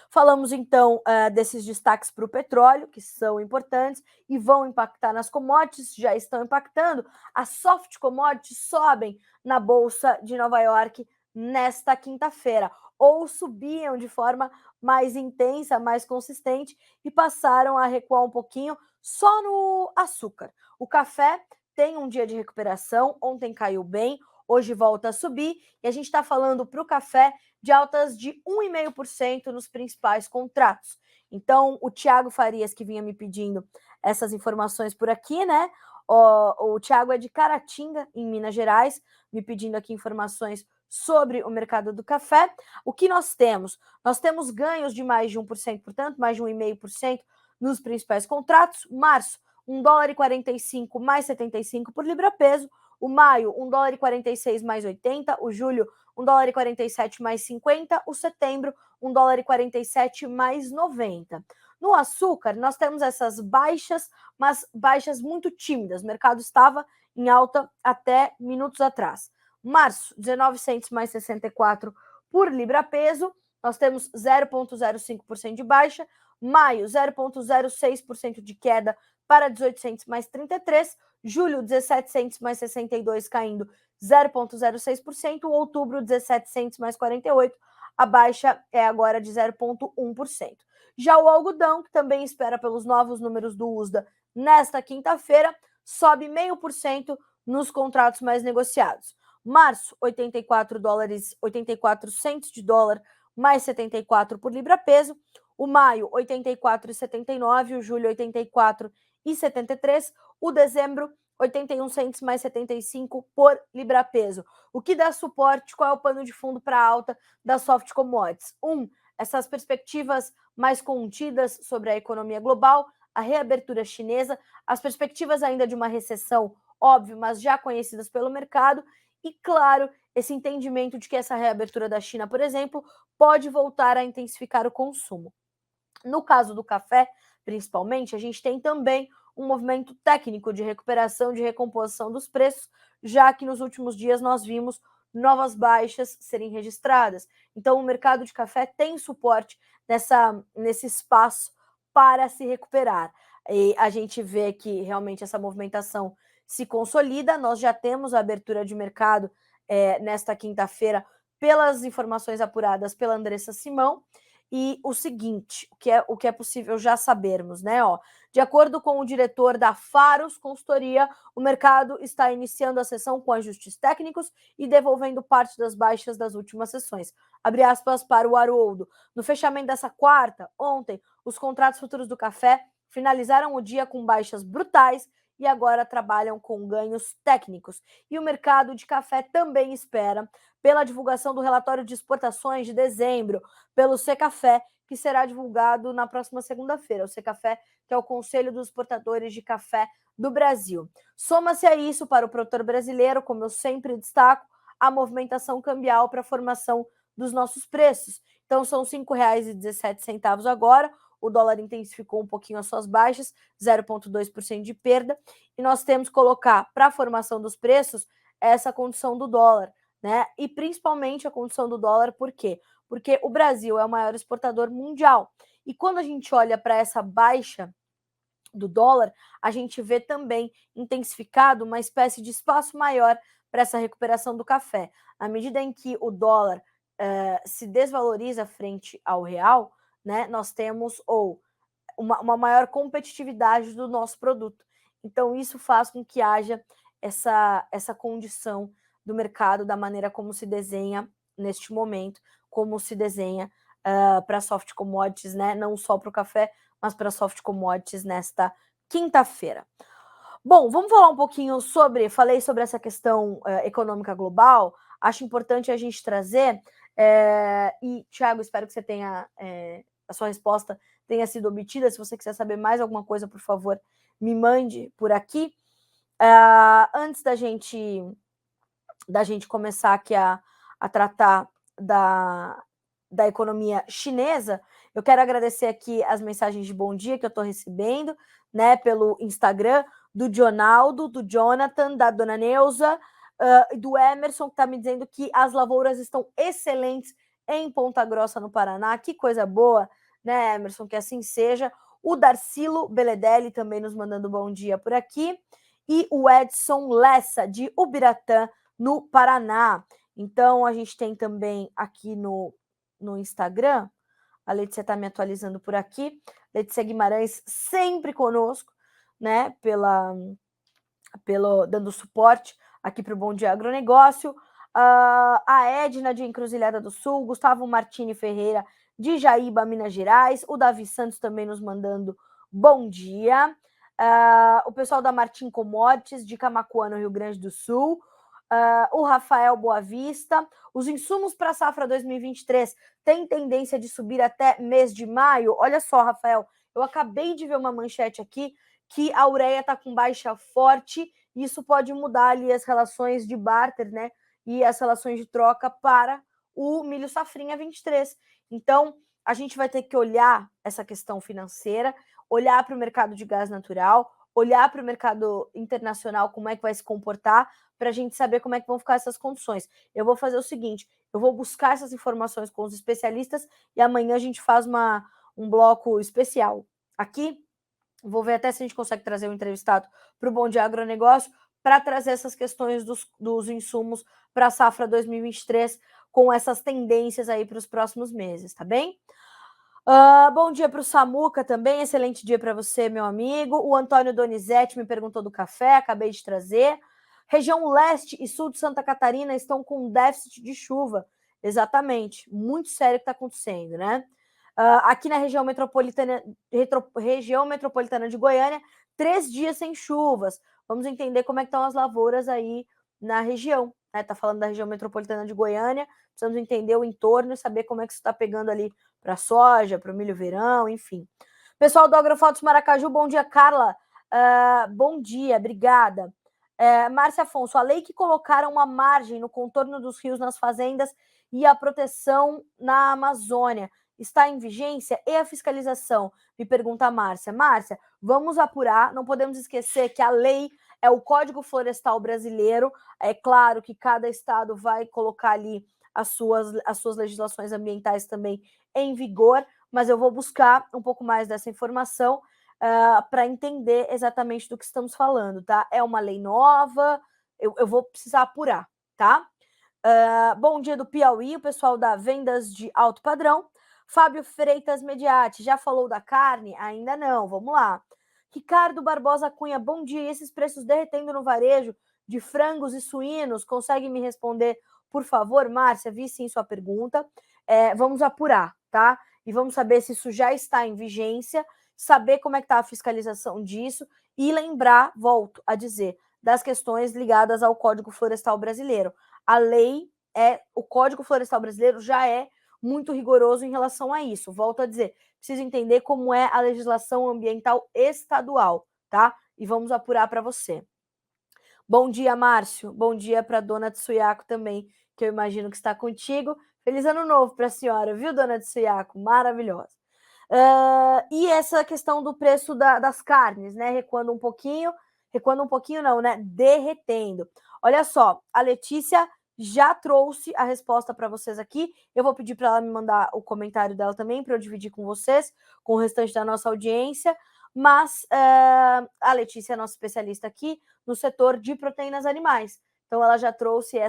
Falamos então desses destaques para o petróleo, que são importantes e vão impactar nas commodities, já estão impactando. As soft commodities sobem na Bolsa de Nova York nesta quinta-feira, ou subiam de forma mais intensa, mais consistente, e passaram a recuar um pouquinho só no açúcar. O café tem um dia de recuperação, ontem caiu bem, hoje volta a subir, e a gente está falando para o café de altas de 1,5% nos principais contratos. Então, o Thiago Farias, que vinha me pedindo essas informações por aqui, né? O Thiago é de Caratinga, em Minas Gerais, me pedindo aqui informações sobre o mercado do café. O que nós temos? Nós temos ganhos de mais de 1%, portanto, mais de 1,5% nos principais contratos. Março, $1,45 mais 75 por libra-peso. O maio, $1,46 mais 80. O julho, $1,47 mais 50. O setembro, $1,47 mais 90. No açúcar, nós temos essas baixas, mas baixas muito tímidas. O mercado estava em alta até minutos atrás. Março, 19 centos mais 64 por libra-peso. Nós temos 0,05% de baixa. Maio, 0,06% de queda para 18 centos mais 33. Julho, 17 centos mais 62, caindo 0,06%. Outubro, 17 centos mais 48. A baixa é agora de 0,1%. Já o algodão, que também espera pelos novos números do USDA nesta quinta-feira, sobe 0,5% nos contratos mais negociados. Março, $84, 84 centos de dólar mais 74 por libra-peso. O maio, 84,79. O julho, 84,73. O dezembro, 81 centos mais 75 por libra-peso. O que dá suporte? Qual é o pano de fundo para a alta das soft commodities? Essas perspectivas mais contidas sobre a economia global, a reabertura chinesa, as perspectivas ainda de uma recessão, óbvio, mas já conhecidas pelo mercado, e, claro, esse entendimento de que essa reabertura da China, por exemplo, pode voltar a intensificar o consumo. No caso do café, principalmente, a gente tem também um movimento técnico de recuperação, de recomposição dos preços, já que nos últimos dias nós vimos novas baixas serem registradas. Então, o mercado de café tem suporte nesse espaço para se recuperar. E a gente vê que realmente essa movimentação se consolida. Nós já temos a abertura de mercado nesta quinta-feira, pelas informações apuradas pela Andressa Simão. E o seguinte, o que é possível já sabermos, né? De acordo com o diretor da Faros Consultoria, o mercado está iniciando a sessão com ajustes técnicos e devolvendo parte das baixas das últimas sessões. Abre aspas para o Haroldo. No fechamento dessa quarta, ontem, os contratos futuros do café finalizaram o dia com baixas brutais e agora trabalham com ganhos técnicos. E o mercado de café também espera pela divulgação do relatório de exportações de dezembro, pelo Secafé, que será divulgado na próxima segunda-feira. O Secafé, que é o Conselho dos Exportadores de Café do Brasil. Soma-se a isso, para o produtor brasileiro, como eu sempre destaco, a movimentação cambial para a formação dos nossos preços. Então, são R$ 5,17 agora. O dólar intensificou um pouquinho as suas baixas, 0,2% de perda. E nós temos que colocar para a formação dos preços essa condição do dólar, né? E principalmente a condição do dólar, por quê? Porque o Brasil é o maior exportador mundial. E quando a gente olha para essa baixa do dólar, a gente vê também intensificado uma espécie de espaço maior para essa recuperação do café. À medida em que o dólar se desvaloriza frente ao real, né, nós temos uma maior competitividade do nosso produto. Então, isso faz com que haja essa condição do mercado, da maneira como se desenha neste momento, como se desenha para soft commodities, né? Não só para o café, mas para soft commodities nesta quinta-feira. Bom, vamos falar um pouquinho falei sobre essa questão econômica global, acho importante a gente trazer, e, Thiago, espero que você tenha, a sua resposta tenha sido obtida. Se você quiser saber mais alguma coisa, por favor, me mande por aqui. Antes da gente da gente começar aqui a tratar da economia chinesa, eu quero agradecer aqui as mensagens de bom dia que eu estou recebendo, né, pelo Instagram, do Dionaldo, do Jonathan, da Dona Neuza, do Emerson, que está me dizendo que as lavouras estão excelentes em Ponta Grossa, no Paraná. Que coisa boa, né, Emerson? Que assim seja. O Darcilo Beledelli também nos mandando bom dia por aqui. E o Edson Lessa, de Ubiratã, no Paraná. Então, a gente tem também aqui no Instagram, a Letícia está me atualizando por aqui, Letícia Guimarães sempre conosco, né, dando suporte aqui para o Bom Dia Agronegócio, a Edna de Encruzilhada do Sul, Gustavo Martini Ferreira de Jaíba, Minas Gerais, o Davi Santos também nos mandando bom dia, o pessoal da Martim Commodities de Camaquã, no Rio Grande do Sul, o Rafael Boavista, os insumos para a safra 2023 têm tendência de subir até mês de maio. Olha só, Rafael, eu acabei de ver uma manchete aqui que a ureia está com baixa forte, e isso pode mudar ali as relações de barter, né? E as relações de troca para o milho safrinha 23. Então, a gente vai ter que olhar essa questão financeira, olhar para o mercado de gás natural, olhar para o mercado internacional, como é que vai se comportar, para a gente saber como é que vão ficar essas condições. Eu vou fazer o seguinte, eu vou buscar essas informações com os especialistas e amanhã a gente faz um bloco especial aqui. Vou ver até se a gente consegue trazer um entrevistado para o Bom Dia Agronegócio para trazer essas questões dos insumos para a safra 2023 com essas tendências aí para os próximos meses, tá bem? Bom dia para o Samuca também, excelente dia para você, meu amigo. O Antônio Donizete me perguntou do café, acabei de trazer. Região leste e sul de Santa Catarina estão com déficit de chuva. Exatamente, muito sério o que está acontecendo, né? Aqui na região metropolitana de Goiânia, 3 dias sem chuvas. Vamos entender como é que estão as lavouras aí na região. Tá falando da região metropolitana de Goiânia, precisamos entender o entorno e saber como é que isso está pegando ali para a soja, para o milho verão, enfim. Pessoal do Agrofotos Maracaju, bom dia, Carla. Bom dia, obrigada. Márcia Afonso, a lei que colocaram uma margem no contorno dos rios nas fazendas e a proteção na Amazônia está em vigência? E a fiscalização? Me pergunta a Márcia. Márcia, vamos apurar, não podemos esquecer que a lei é o Código Florestal Brasileiro, é claro que cada estado vai colocar ali as suas legislações ambientais também em vigor, mas eu vou buscar um pouco mais dessa informação para entender exatamente do que estamos falando, tá? É uma lei nova, eu vou precisar apurar, tá? Bom dia do Piauí, o pessoal da Vendas de Alto Padrão. Fábio Freitas Mediati, já falou da carne? Ainda não, vamos lá. Ricardo Barbosa Cunha, bom dia. E esses preços derretendo no varejo de frangos e suínos, consegue me responder, por favor? Márcia, vi sim sua pergunta. Vamos apurar, tá? E vamos saber se isso já está em vigência, saber como é que está a fiscalização disso e lembrar, volto a dizer, das questões ligadas ao Código Florestal Brasileiro. A lei o Código Florestal Brasileiro já é muito rigoroso em relação a isso. Volto a dizer, preciso entender como é a legislação ambiental estadual, tá? E vamos apurar para você. Bom dia, Márcio. Bom dia para a dona Tsuyako também, que eu imagino que está contigo. Feliz ano novo para a senhora, viu, dona Tsuyako? Maravilhosa. E essa questão do preço das carnes, né? Recuando um pouquinho não, né? Derretendo. Olha só, a Letícia já trouxe a resposta para vocês aqui. Eu vou pedir para ela me mandar o comentário dela também, para eu dividir com vocês, com o restante da nossa audiência. Mas a Letícia é nossa especialista aqui no setor de proteínas animais. Então, ela já trouxe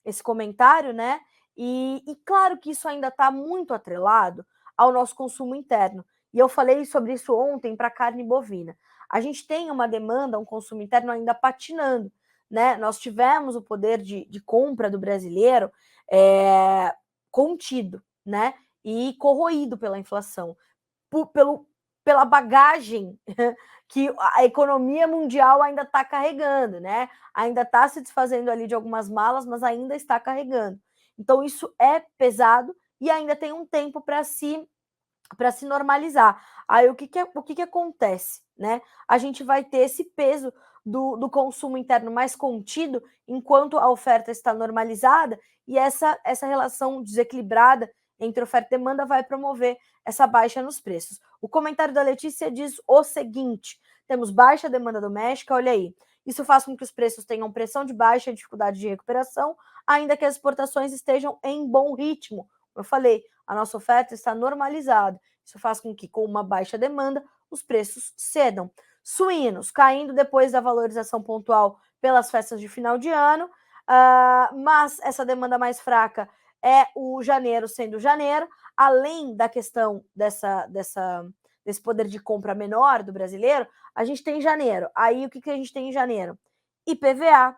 esse comentário, né? E claro que isso ainda está muito atrelado ao nosso consumo interno. E eu falei sobre isso ontem para a carne bovina. A gente tem uma demanda, um consumo interno ainda patinando, né? Nós tivemos o poder de compra do brasileiro contido, né? E corroído pela inflação, pela bagagem que a economia mundial ainda está carregando, né? Ainda está se desfazendo ali de algumas malas, mas ainda está carregando. Então, isso é pesado e ainda tem um tempo para se normalizar. Aí, o que acontece, né? A gente vai ter esse peso do consumo interno mais contido, enquanto a oferta está normalizada, e essa relação desequilibrada entre oferta e demanda vai promover essa baixa nos preços. O comentário da Letícia diz o seguinte: temos baixa demanda doméstica, olha aí. Isso faz com que os preços tenham pressão de baixa e dificuldade de recuperação, ainda que as exportações estejam em bom ritmo. Como eu falei, a nossa oferta está normalizada. Isso faz com que, com uma baixa demanda, os preços cedam. Suínos caindo depois da valorização pontual pelas festas de final de ano, mas essa demanda mais fraca é o janeiro sendo janeiro, além da questão desse poder de compra menor do brasileiro, a gente tem janeiro. Aí o que a gente tem em janeiro? IPVA,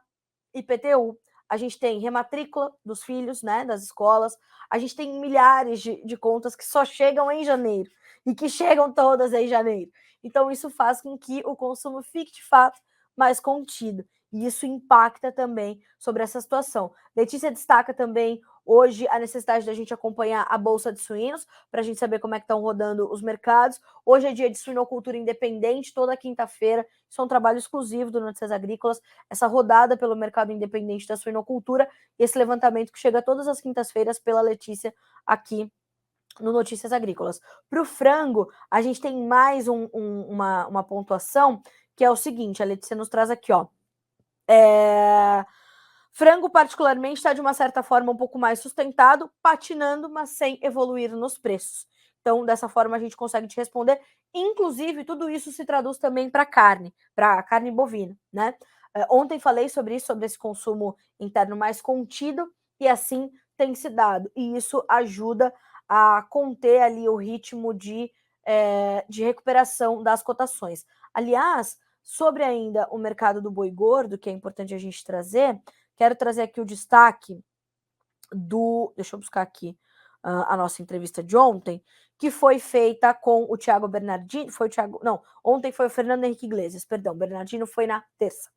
IPTU, a gente tem rematrícula dos filhos, né, das escolas, a gente tem milhares de contas que só chegam em janeiro e que chegam todas em janeiro. Então, isso faz com que o consumo fique, de fato, mais contido. E isso impacta também sobre essa situação. Letícia destaca também hoje a necessidade da gente acompanhar a Bolsa de Suínos, para a gente saber como é que estão rodando os mercados. Hoje é dia de suinocultura independente, toda quinta-feira. Isso é um trabalho exclusivo do Notícias Agrícolas, essa rodada pelo mercado independente da suinocultura, e esse levantamento que chega todas as quintas-feiras pela Letícia aqui no Notícias Agrícolas. Para o frango, a gente tem mais uma pontuação, que é o seguinte: a Letícia nos traz aqui, ó. Frango, particularmente, está de uma certa forma um pouco mais sustentado, patinando, mas sem evoluir nos preços. Então, dessa forma, a gente consegue te responder. Inclusive, tudo isso se traduz também para carne bovina, né? Ontem falei sobre isso, sobre esse consumo interno mais contido, e assim tem se dado. E isso ajuda a conter ali o ritmo de recuperação das cotações. Aliás, sobre ainda o mercado do boi gordo, que é importante a gente trazer, quero trazer aqui o destaque deixa eu buscar aqui a nossa entrevista de ontem, que foi feita com o Thiago Bernardini, ontem foi o Fernando Henrique Iglesias, perdão, Bernardino foi na terça.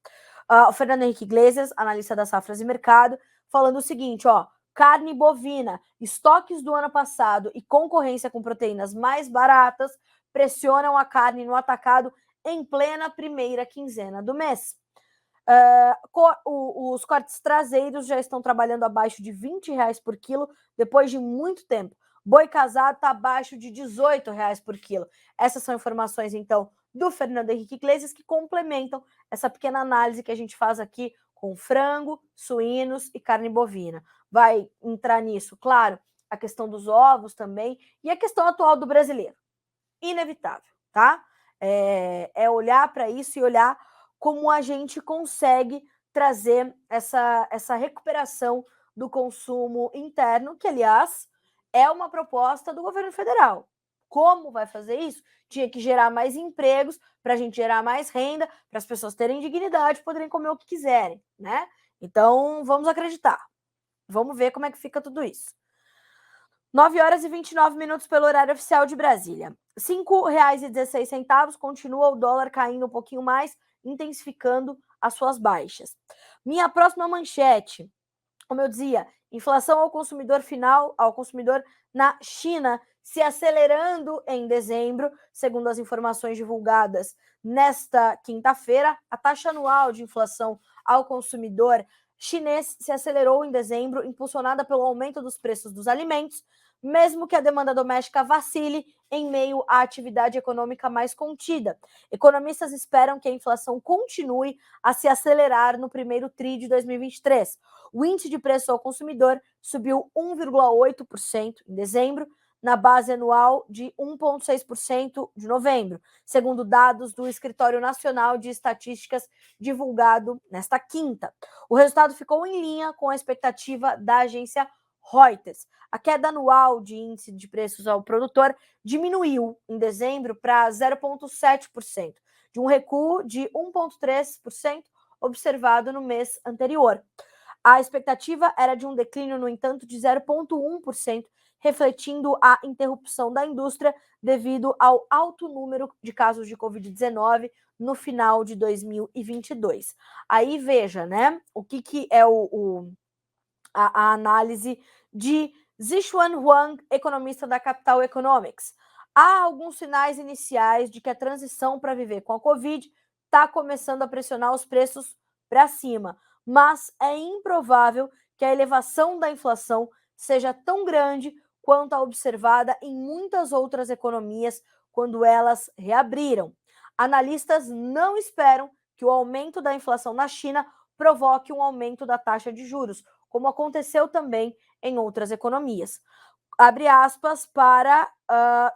O Fernando Henrique Iglesias, analista das safras e mercado, falando o seguinte, ó: carne bovina, estoques do ano passado e concorrência com proteínas mais baratas pressionam a carne no atacado em plena primeira quinzena do mês. Os cortes traseiros já estão trabalhando abaixo de R$ 20 por quilo depois de muito tempo. Boi casado está abaixo de R$ 18 por quilo. Essas são informações, então, do Fernando Henrique Iglesias, que complementam essa pequena análise que a gente faz aqui com frango, suínos e carne bovina. Vai entrar nisso, claro, a questão dos ovos também e a questão atual do brasileiro. Inevitável, tá? É olhar para isso e olhar como a gente consegue trazer essa recuperação do consumo interno, que, aliás, é uma proposta do governo federal. Como vai fazer isso? Tinha que gerar mais empregos, para a gente gerar mais renda, para as pessoas terem dignidade, poderem comer o que quiserem, né? Então, vamos acreditar. Vamos ver como é que fica tudo isso. 9h29 pelo horário oficial de Brasília. R$ 5,16, continua o dólar caindo um pouquinho mais, intensificando as suas baixas. Minha próxima manchete, como eu dizia, inflação ao consumidor final, ao consumidor na China, se acelerando em dezembro, segundo as informações divulgadas nesta quinta-feira. A taxa anual de inflação ao consumidor chinês se acelerou em dezembro, impulsionada pelo aumento dos preços dos alimentos, mesmo que a demanda doméstica vacile em meio à atividade econômica mais contida. Economistas esperam que a inflação continue a se acelerar no primeiro tri de 2023. O índice de preço ao consumidor subiu 1,8% em dezembro, na base anual de 1,6% de novembro, segundo dados do Escritório Nacional de Estatísticas divulgado nesta quinta. O resultado ficou em linha com a expectativa da agência Reuters. A queda anual de índice de preços ao produtor diminuiu em dezembro para 0,7%, de um recuo de 1,3% observado no mês anterior. A expectativa era de um declínio, no entanto, de 0,1%, refletindo a interrupção da indústria devido ao alto número de casos de Covid-19 no final de 2022. Aí veja, né, o que é a análise de Zixuan Huang, economista da Capital Economics. Há alguns sinais iniciais de que a transição para viver com a Covid está começando a pressionar os preços para cima, mas é improvável que a elevação da inflação seja tão grande quanto a observada em muitas outras economias quando elas reabriram. Analistas não esperam que o aumento da inflação na China provoque um aumento da taxa de juros, como aconteceu também em outras economias. Abre aspas para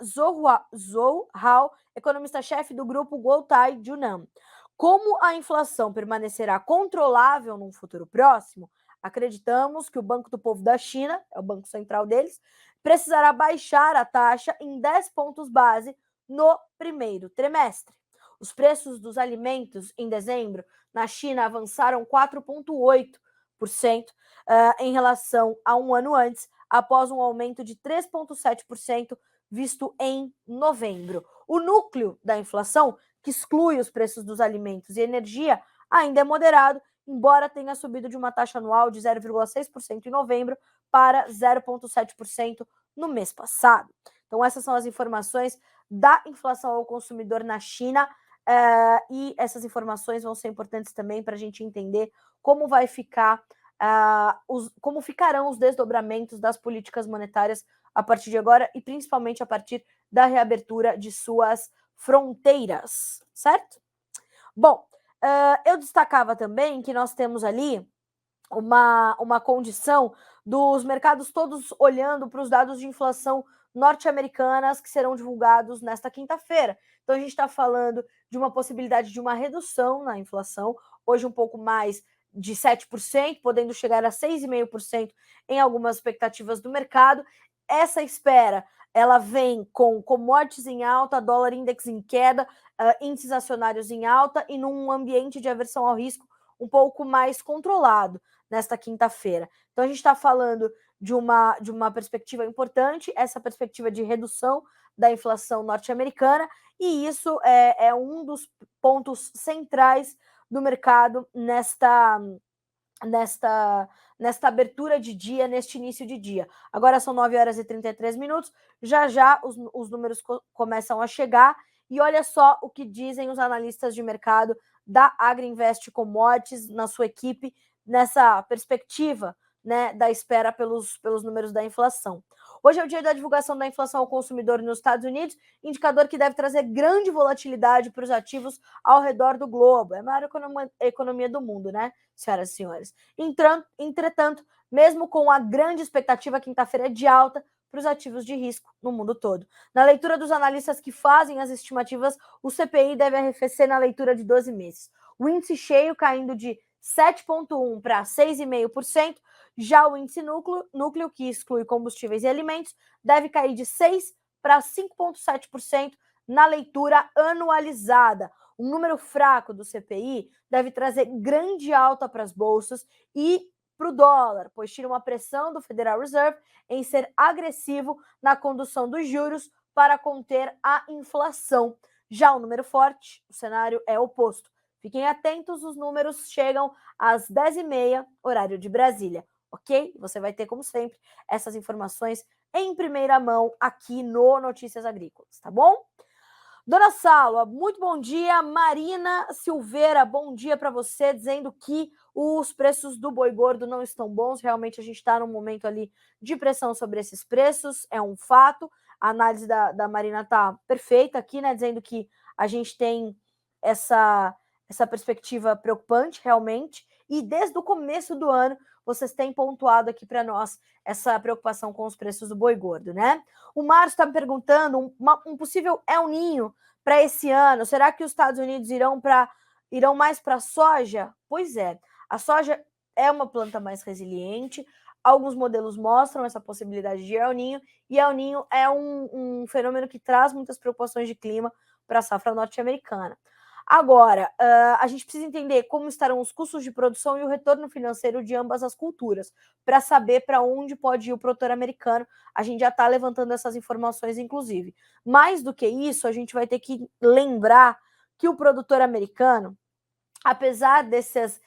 Zhou Hao, economista-chefe do grupo Guotai Junan. Como a inflação permanecerá controlável num futuro próximo, acreditamos que o Banco do Povo da China, é o banco central deles, precisará baixar a taxa em 10 pontos base no primeiro trimestre. Os preços dos alimentos em dezembro na China avançaram 4,8% em relação a um ano antes, após um aumento de 3,7% visto em novembro. O núcleo da inflação, que exclui os preços dos alimentos e energia, ainda é moderado, embora tenha subido de uma taxa anual de 0,6% em novembro para 0,7% no mês passado. Então, essas são as informações da inflação ao consumidor na China, e essas informações vão ser importantes também para a gente entender como vai ficar, como ficarão os desdobramentos das políticas monetárias a partir de agora e principalmente a partir da reabertura de suas fronteiras, certo? Bom, eu destacava também que nós temos ali uma condição dos mercados todos olhando para os dados de inflação norte-americanas que serão divulgados nesta quinta-feira. Então, a gente está falando de uma possibilidade de uma redução na inflação, hoje um pouco mais de 7%, podendo chegar a 6,5% em algumas expectativas do mercado. Essa espera, ela vem com commodities em alta, dólar index em queda, índices acionários em alta e num ambiente de aversão ao risco um pouco mais controlado nesta quinta-feira. Então, a gente está falando de uma perspectiva importante, essa perspectiva de redução da inflação norte-americana, e isso é um dos pontos centrais do mercado nesta abertura de dia, neste início de dia. Agora são 9 horas e 33 minutos, já os números começam a chegar, e olha só o que dizem os analistas de mercado da Agriinvest Commodities na sua equipe, nessa perspectiva, né, da espera pelos números da inflação. Hoje é o dia da divulgação da inflação ao consumidor nos Estados Unidos, indicador que deve trazer grande volatilidade para os ativos ao redor do globo. É a maior economia do mundo, né, senhoras e senhores? Entretanto, mesmo com a grande expectativa, quinta-feira é de alta para os ativos de risco no mundo todo. Na leitura dos analistas que fazem as estimativas, o CPI deve arrefecer na leitura de 12 meses. O índice cheio caindo de 7,1% para 6,5%, já o índice núcleo, que exclui combustíveis e alimentos, deve cair de 6% para 5,7% na leitura anualizada. Um número fraco do CPI deve trazer grande alta para as bolsas e para o dólar, pois tira uma pressão do Federal Reserve em ser agressivo na condução dos juros para conter a inflação. Já o número forte, o cenário é oposto. Fiquem atentos, os números chegam às 10h30, horário de Brasília, ok? Você vai ter, como sempre, essas informações em primeira mão aqui no Notícias Agrícolas, tá bom? Dona Salva, muito bom dia. Marina Silveira, bom dia para você, dizendo que os preços do boi gordo não estão bons. Realmente a gente está num momento ali de pressão sobre esses preços, é um fato. A análise da Marina está perfeita aqui, né? Dizendo que a gente tem essa perspectiva preocupante, realmente. E desde o começo do ano, vocês têm pontuado aqui para nós essa preocupação com os preços do boi gordo, né? O Márcio está me perguntando um possível El Niño para esse ano. Será que os Estados Unidos irão mais para a soja? Pois é, a soja é uma planta mais resiliente. Alguns modelos mostram essa possibilidade de El Niño, e El Niño é um fenômeno que traz muitas preocupações de clima para a safra norte-americana. Agora, a gente precisa entender como estarão os custos de produção e o retorno financeiro de ambas as culturas, para saber para onde pode ir o produtor americano. A gente já está levantando essas informações, inclusive. Mais do que isso, a gente vai ter que lembrar que o produtor americano, apesar dessas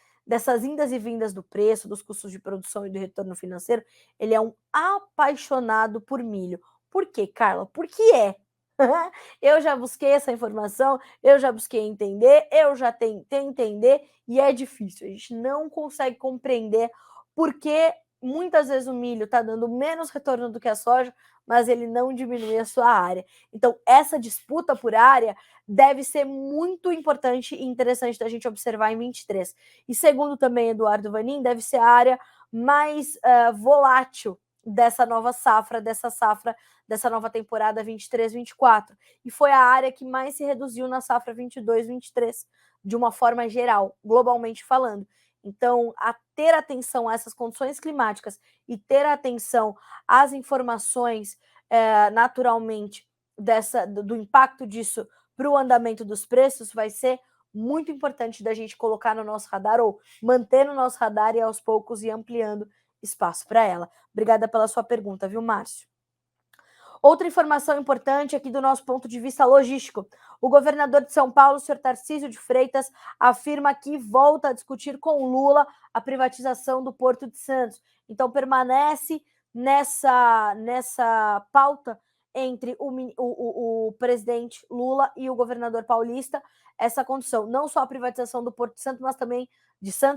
indas e vindas do preço, dos custos de produção e do retorno financeiro, ele é um apaixonado por milho. Por quê, Carla? Porque é. Eu já busquei essa informação, eu já busquei entender, eu já tentei entender e é difícil. A gente não consegue compreender porque muitas vezes o milho está dando menos retorno do que a soja, mas ele não diminui a sua área. Então, essa disputa por área deve ser muito importante e interessante da gente observar em 23. E segundo também Eduardo Vanin, deve ser a área mais volátil dessa nova safra, dessa nova temporada 23-24. E foi a área que mais se reduziu na safra 22-23, de uma forma geral, globalmente falando. Então, a ter atenção a essas condições climáticas e ter atenção às informações, naturalmente, do impacto disso para o andamento dos preços vai ser muito importante da gente colocar no nosso radar ou manter no nosso radar e aos poucos ir ampliando espaço para ela. Obrigada pela sua pergunta, viu, Márcio? Outra informação importante aqui do nosso ponto de vista logístico. O governador de São Paulo, o senhor Tarcísio de Freitas, afirma que volta a discutir com Lula a privatização do Porto de Santos. Então, permanece nessa pauta entre o presidente Lula e o governador paulista essa condição. Não só a privatização do Porto de Santos,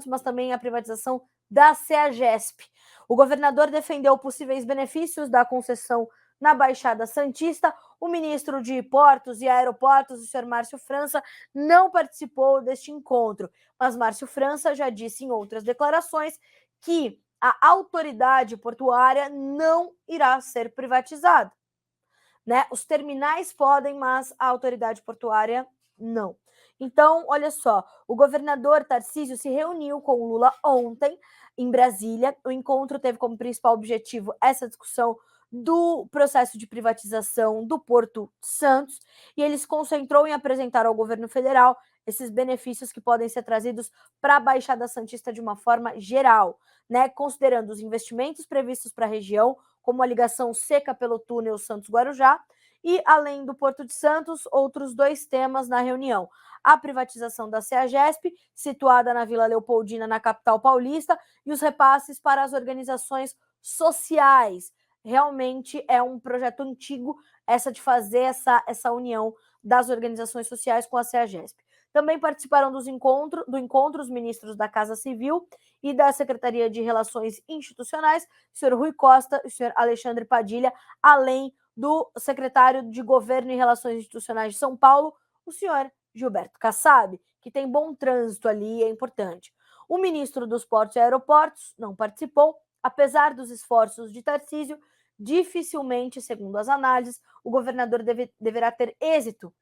mas também a privatização da CEAGESP. O governador defendeu possíveis benefícios da concessão na Baixada Santista. O ministro de Portos e Aeroportos, o senhor Márcio França, não participou deste encontro, mas Márcio França já disse em outras declarações que a autoridade portuária não irá ser privatizada. Né? Os terminais podem, mas a autoridade portuária não. Então, olha só, o governador Tarcísio se reuniu com o Lula ontem em Brasília. O encontro teve como principal objetivo essa discussão do processo de privatização do Porto Santos e ele se concentrou em apresentar ao governo federal esses benefícios que podem ser trazidos para a Baixada Santista de uma forma geral, né? Considerando os investimentos previstos para a região, como a ligação seca pelo túnel Santos-Guarujá, e, além do Porto de Santos, outros dois temas na reunião. A privatização da CEAGESP, situada na Vila Leopoldina, na capital paulista, e os repasses para as organizações sociais. Realmente é um projeto antigo essa de fazer essa união das organizações sociais com a CEAGESP. Também participaram do encontro os ministros da Casa Civil e da Secretaria de Relações Institucionais, o senhor Rui Costa e o senhor Alexandre Padilha, além do secretário de Governo e Relações Institucionais de São Paulo, o senhor Gilberto Kassab, que tem bom trânsito ali e é importante. O ministro dos Portos e Aeroportos não participou, apesar dos esforços de Tarcísio, dificilmente, segundo as análises, o governador deverá ter êxito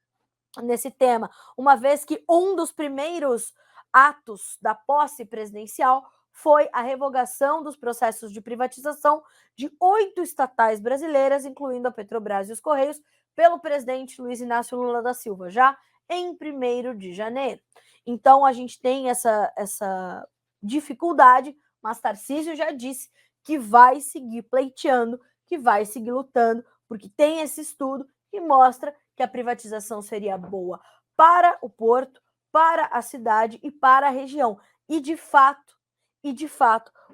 nesse tema, uma vez que um dos primeiros atos da posse presidencial foi a revogação dos processos de privatização de 8 estatais brasileiras, incluindo a Petrobras e os Correios, pelo presidente Luiz Inácio Lula da Silva, já em 1º de janeiro. Então, a gente tem essa dificuldade, mas Tarcísio já disse que vai seguir pleiteando, que vai seguir lutando, porque tem esse estudo que mostra que a privatização seria boa para o porto, para a cidade e para a região. E de fato,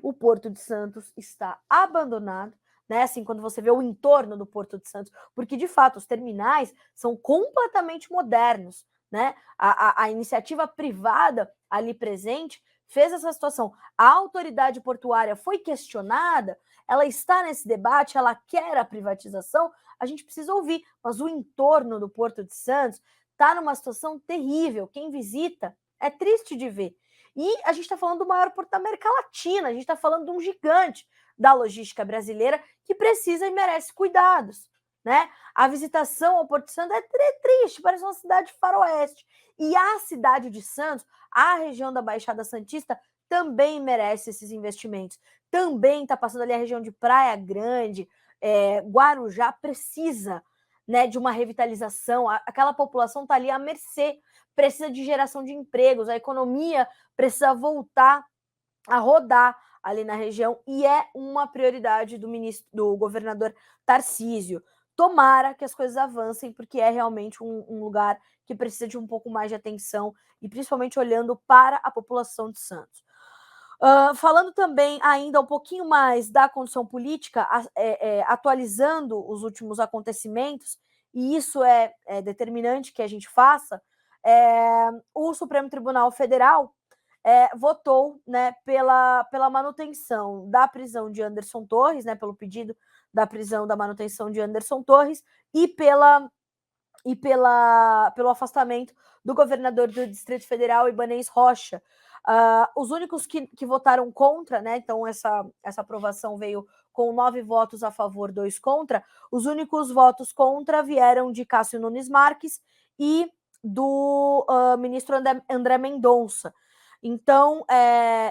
o Porto de Santos está abandonado, né? Assim, quando você vê o entorno do Porto de Santos, porque de fato os terminais são completamente modernos, né? A iniciativa privada ali presente fez essa situação. A autoridade portuária foi questionada, ela está nesse debate, ela quer a privatização, a gente precisa ouvir, mas o entorno do Porto de Santos está numa situação terrível. Quem visita é triste de ver. E a gente está falando do maior porto da América Latina, a gente está falando de um gigante da logística brasileira que precisa e merece cuidados. Né? A visitação ao Porto de Santos é triste, parece uma cidade faroeste. E a cidade de Santos, a região da Baixada Santista, também merece esses investimentos. Também está passando ali a região de Praia Grande, Guarujá precisa, né, de uma revitalização. Aquela população está ali à mercê, precisa de geração de empregos, a economia precisa voltar a rodar ali na região e é uma prioridade do governador Tarcísio. Tomara que as coisas avancem, porque é realmente um lugar que precisa de um pouco mais de atenção e principalmente olhando para a população de Santos. Falando também ainda um pouquinho mais da condição política, atualizando os últimos acontecimentos e isso é determinante que a gente faça, o Supremo Tribunal Federal votou, né, pela manutenção da prisão de Anderson Torres, né, pelo pedido da prisão da manutenção de Anderson Torres e pelo afastamento do governador do Distrito Federal, Ibanez Rocha. Os únicos que votaram contra, né, então essa aprovação veio com 9 votos a favor, 2 contra, os únicos votos contra vieram de Cássio Nunes Marques e do ministro André Mendonça. Então,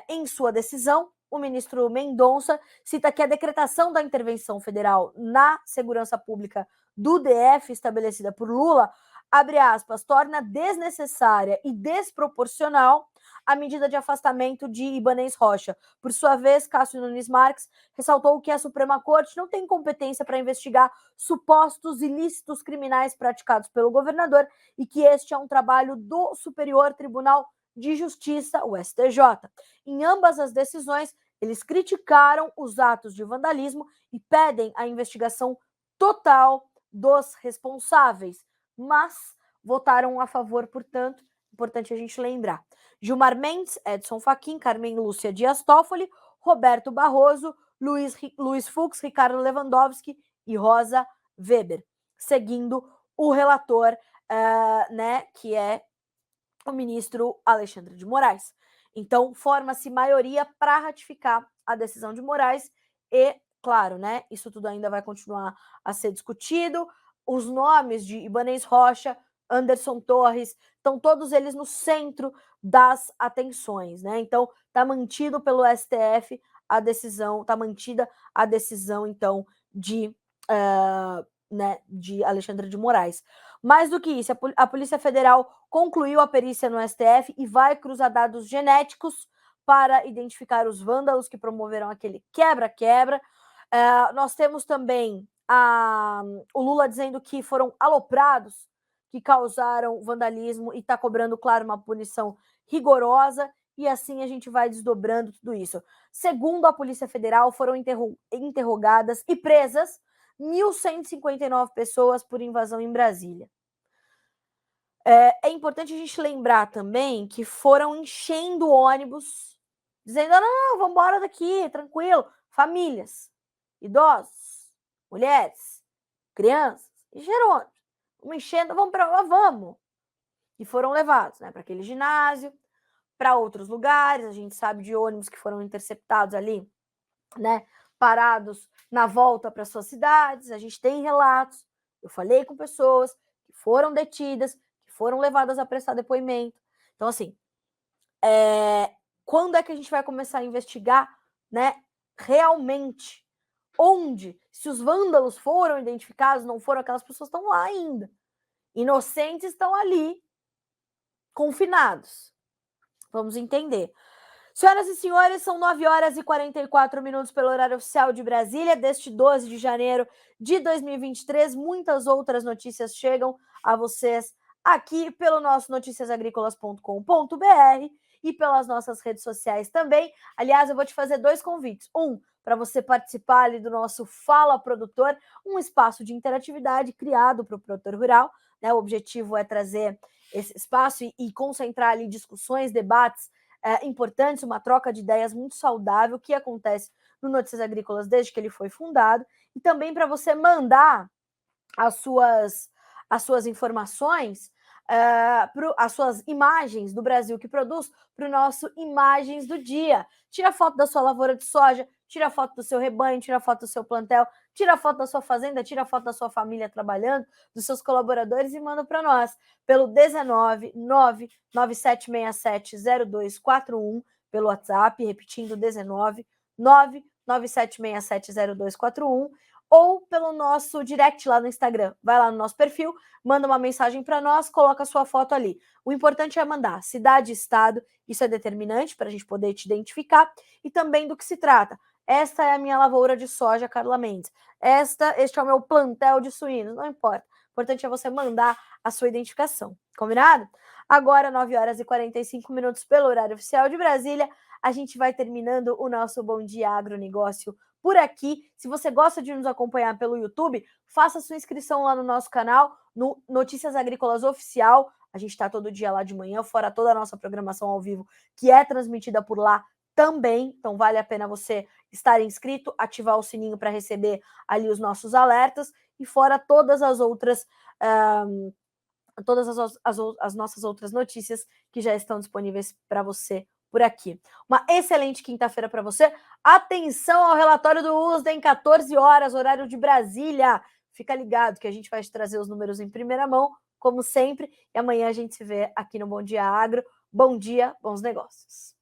em sua decisão, o ministro Mendonça cita que a decretação da intervenção federal na segurança pública do DF estabelecida por Lula, abre aspas, torna desnecessária e desproporcional a medida de afastamento de Ibanez Rocha. Por sua vez, Cássio Nunes Marques ressaltou que a Suprema Corte não tem competência para investigar supostos ilícitos criminais praticados pelo governador e que este é um trabalho do Superior Tribunal de Justiça, o STJ. Em ambas as decisões, eles criticaram os atos de vandalismo e pedem a investigação total dos responsáveis, mas votaram a favor, portanto, importante a gente lembrar. Gilmar Mendes, Edson Fachin, Carmen Lúcia Dias Toffoli, Roberto Barroso, Luiz Fux, Ricardo Lewandowski e Rosa Weber, seguindo o relator, né, que é o ministro Alexandre de Moraes. Então, forma-se maioria para ratificar a decisão de Moraes e, claro, né, isso tudo ainda vai continuar a ser discutido. Os nomes de Ibanez Rocha, Anderson Torres, estão todos eles no centro das atenções, né? Então, está mantido pelo STF a decisão, está mantida a decisão, então, de Alexandre de Moraes. Mais do que isso, a Polícia Federal concluiu a perícia no STF e vai cruzar dados genéticos para identificar os vândalos que promoveram aquele quebra-quebra. Nós temos também o Lula dizendo que foram aloprados, que causaram vandalismo e está cobrando, claro, uma punição rigorosa, e assim a gente vai desdobrando tudo isso. Segundo a Polícia Federal, foram interrogadas e presas 1.159 pessoas por invasão em Brasília. É importante a gente lembrar também que foram enchendo ônibus, dizendo, não, vamos embora daqui, tranquilo. Famílias, idosos, mulheres, crianças, encheram ônibus. Vamos enchendo, vamos para lá, vamos. E foram levados, né, para aquele ginásio, para outros lugares. A gente sabe de ônibus que foram interceptados ali, né, parados na volta para suas cidades. A gente tem relatos, eu falei com pessoas que foram detidas, que foram levadas a prestar depoimento. Então, assim, quando é que a gente vai começar a investigar, né, realmente onde, se os vândalos foram identificados, não foram, aquelas pessoas estão lá ainda. Inocentes estão ali, confinados. Vamos entender. Senhoras e senhores, são 9 horas e 44 minutos pelo horário oficial de Brasília, deste 12 de janeiro de 2023. Muitas outras notícias chegam a vocês aqui pelo nosso noticiasagricolas.com.br e pelas nossas redes sociais também. Aliás, eu vou te fazer 2 convites. Um, para você participar ali do nosso Fala Produtor, um espaço de interatividade criado para o produtor rural, né? O objetivo é trazer esse espaço e concentrar ali discussões, debates importantes, uma troca de ideias muito saudável que acontece no Notícias Agrícolas desde que ele foi fundado, e também para você mandar as suas informações, as suas imagens do Brasil que produz para o nosso Imagens do Dia. Tira foto da sua lavoura de soja, tira foto do seu rebanho, tira foto do seu plantel, tira foto da sua fazenda, tira foto da sua família trabalhando, dos seus colaboradores e manda para nós pelo 19 997670241 pelo WhatsApp, repetindo 19 997670241 ou pelo nosso direct lá no Instagram. Vai lá no nosso perfil, manda uma mensagem para nós, coloca a sua foto ali. O importante é mandar cidade e estado, isso é determinante para a gente poder te identificar, e também do que se trata. Esta é a minha lavoura de soja, Carla Mendes. Este é o meu plantel de suínos, não importa. O importante é você mandar a sua identificação. Combinado? Agora, 9 horas e 45 minutos pelo horário oficial de Brasília, a gente vai terminando o nosso Bom Dia Agronegócio por aqui. Se você gosta de nos acompanhar pelo YouTube, faça sua inscrição lá no nosso canal, no Notícias Agrícolas Oficial. A gente está todo dia lá de manhã, fora toda a nossa programação ao vivo, que é transmitida por lá também. Então vale a pena você estar inscrito, ativar o sininho para receber ali os nossos alertas, e fora todas as outras as nossas outras notícias que já estão disponíveis para você por aqui. Uma excelente quinta-feira para você. Atenção ao relatório do USDA em 14 horas, horário de Brasília. Fica ligado que a gente vai te trazer os números em primeira mão, como sempre, e amanhã a gente se vê aqui no Bom Dia Agro. Bom dia, bons negócios.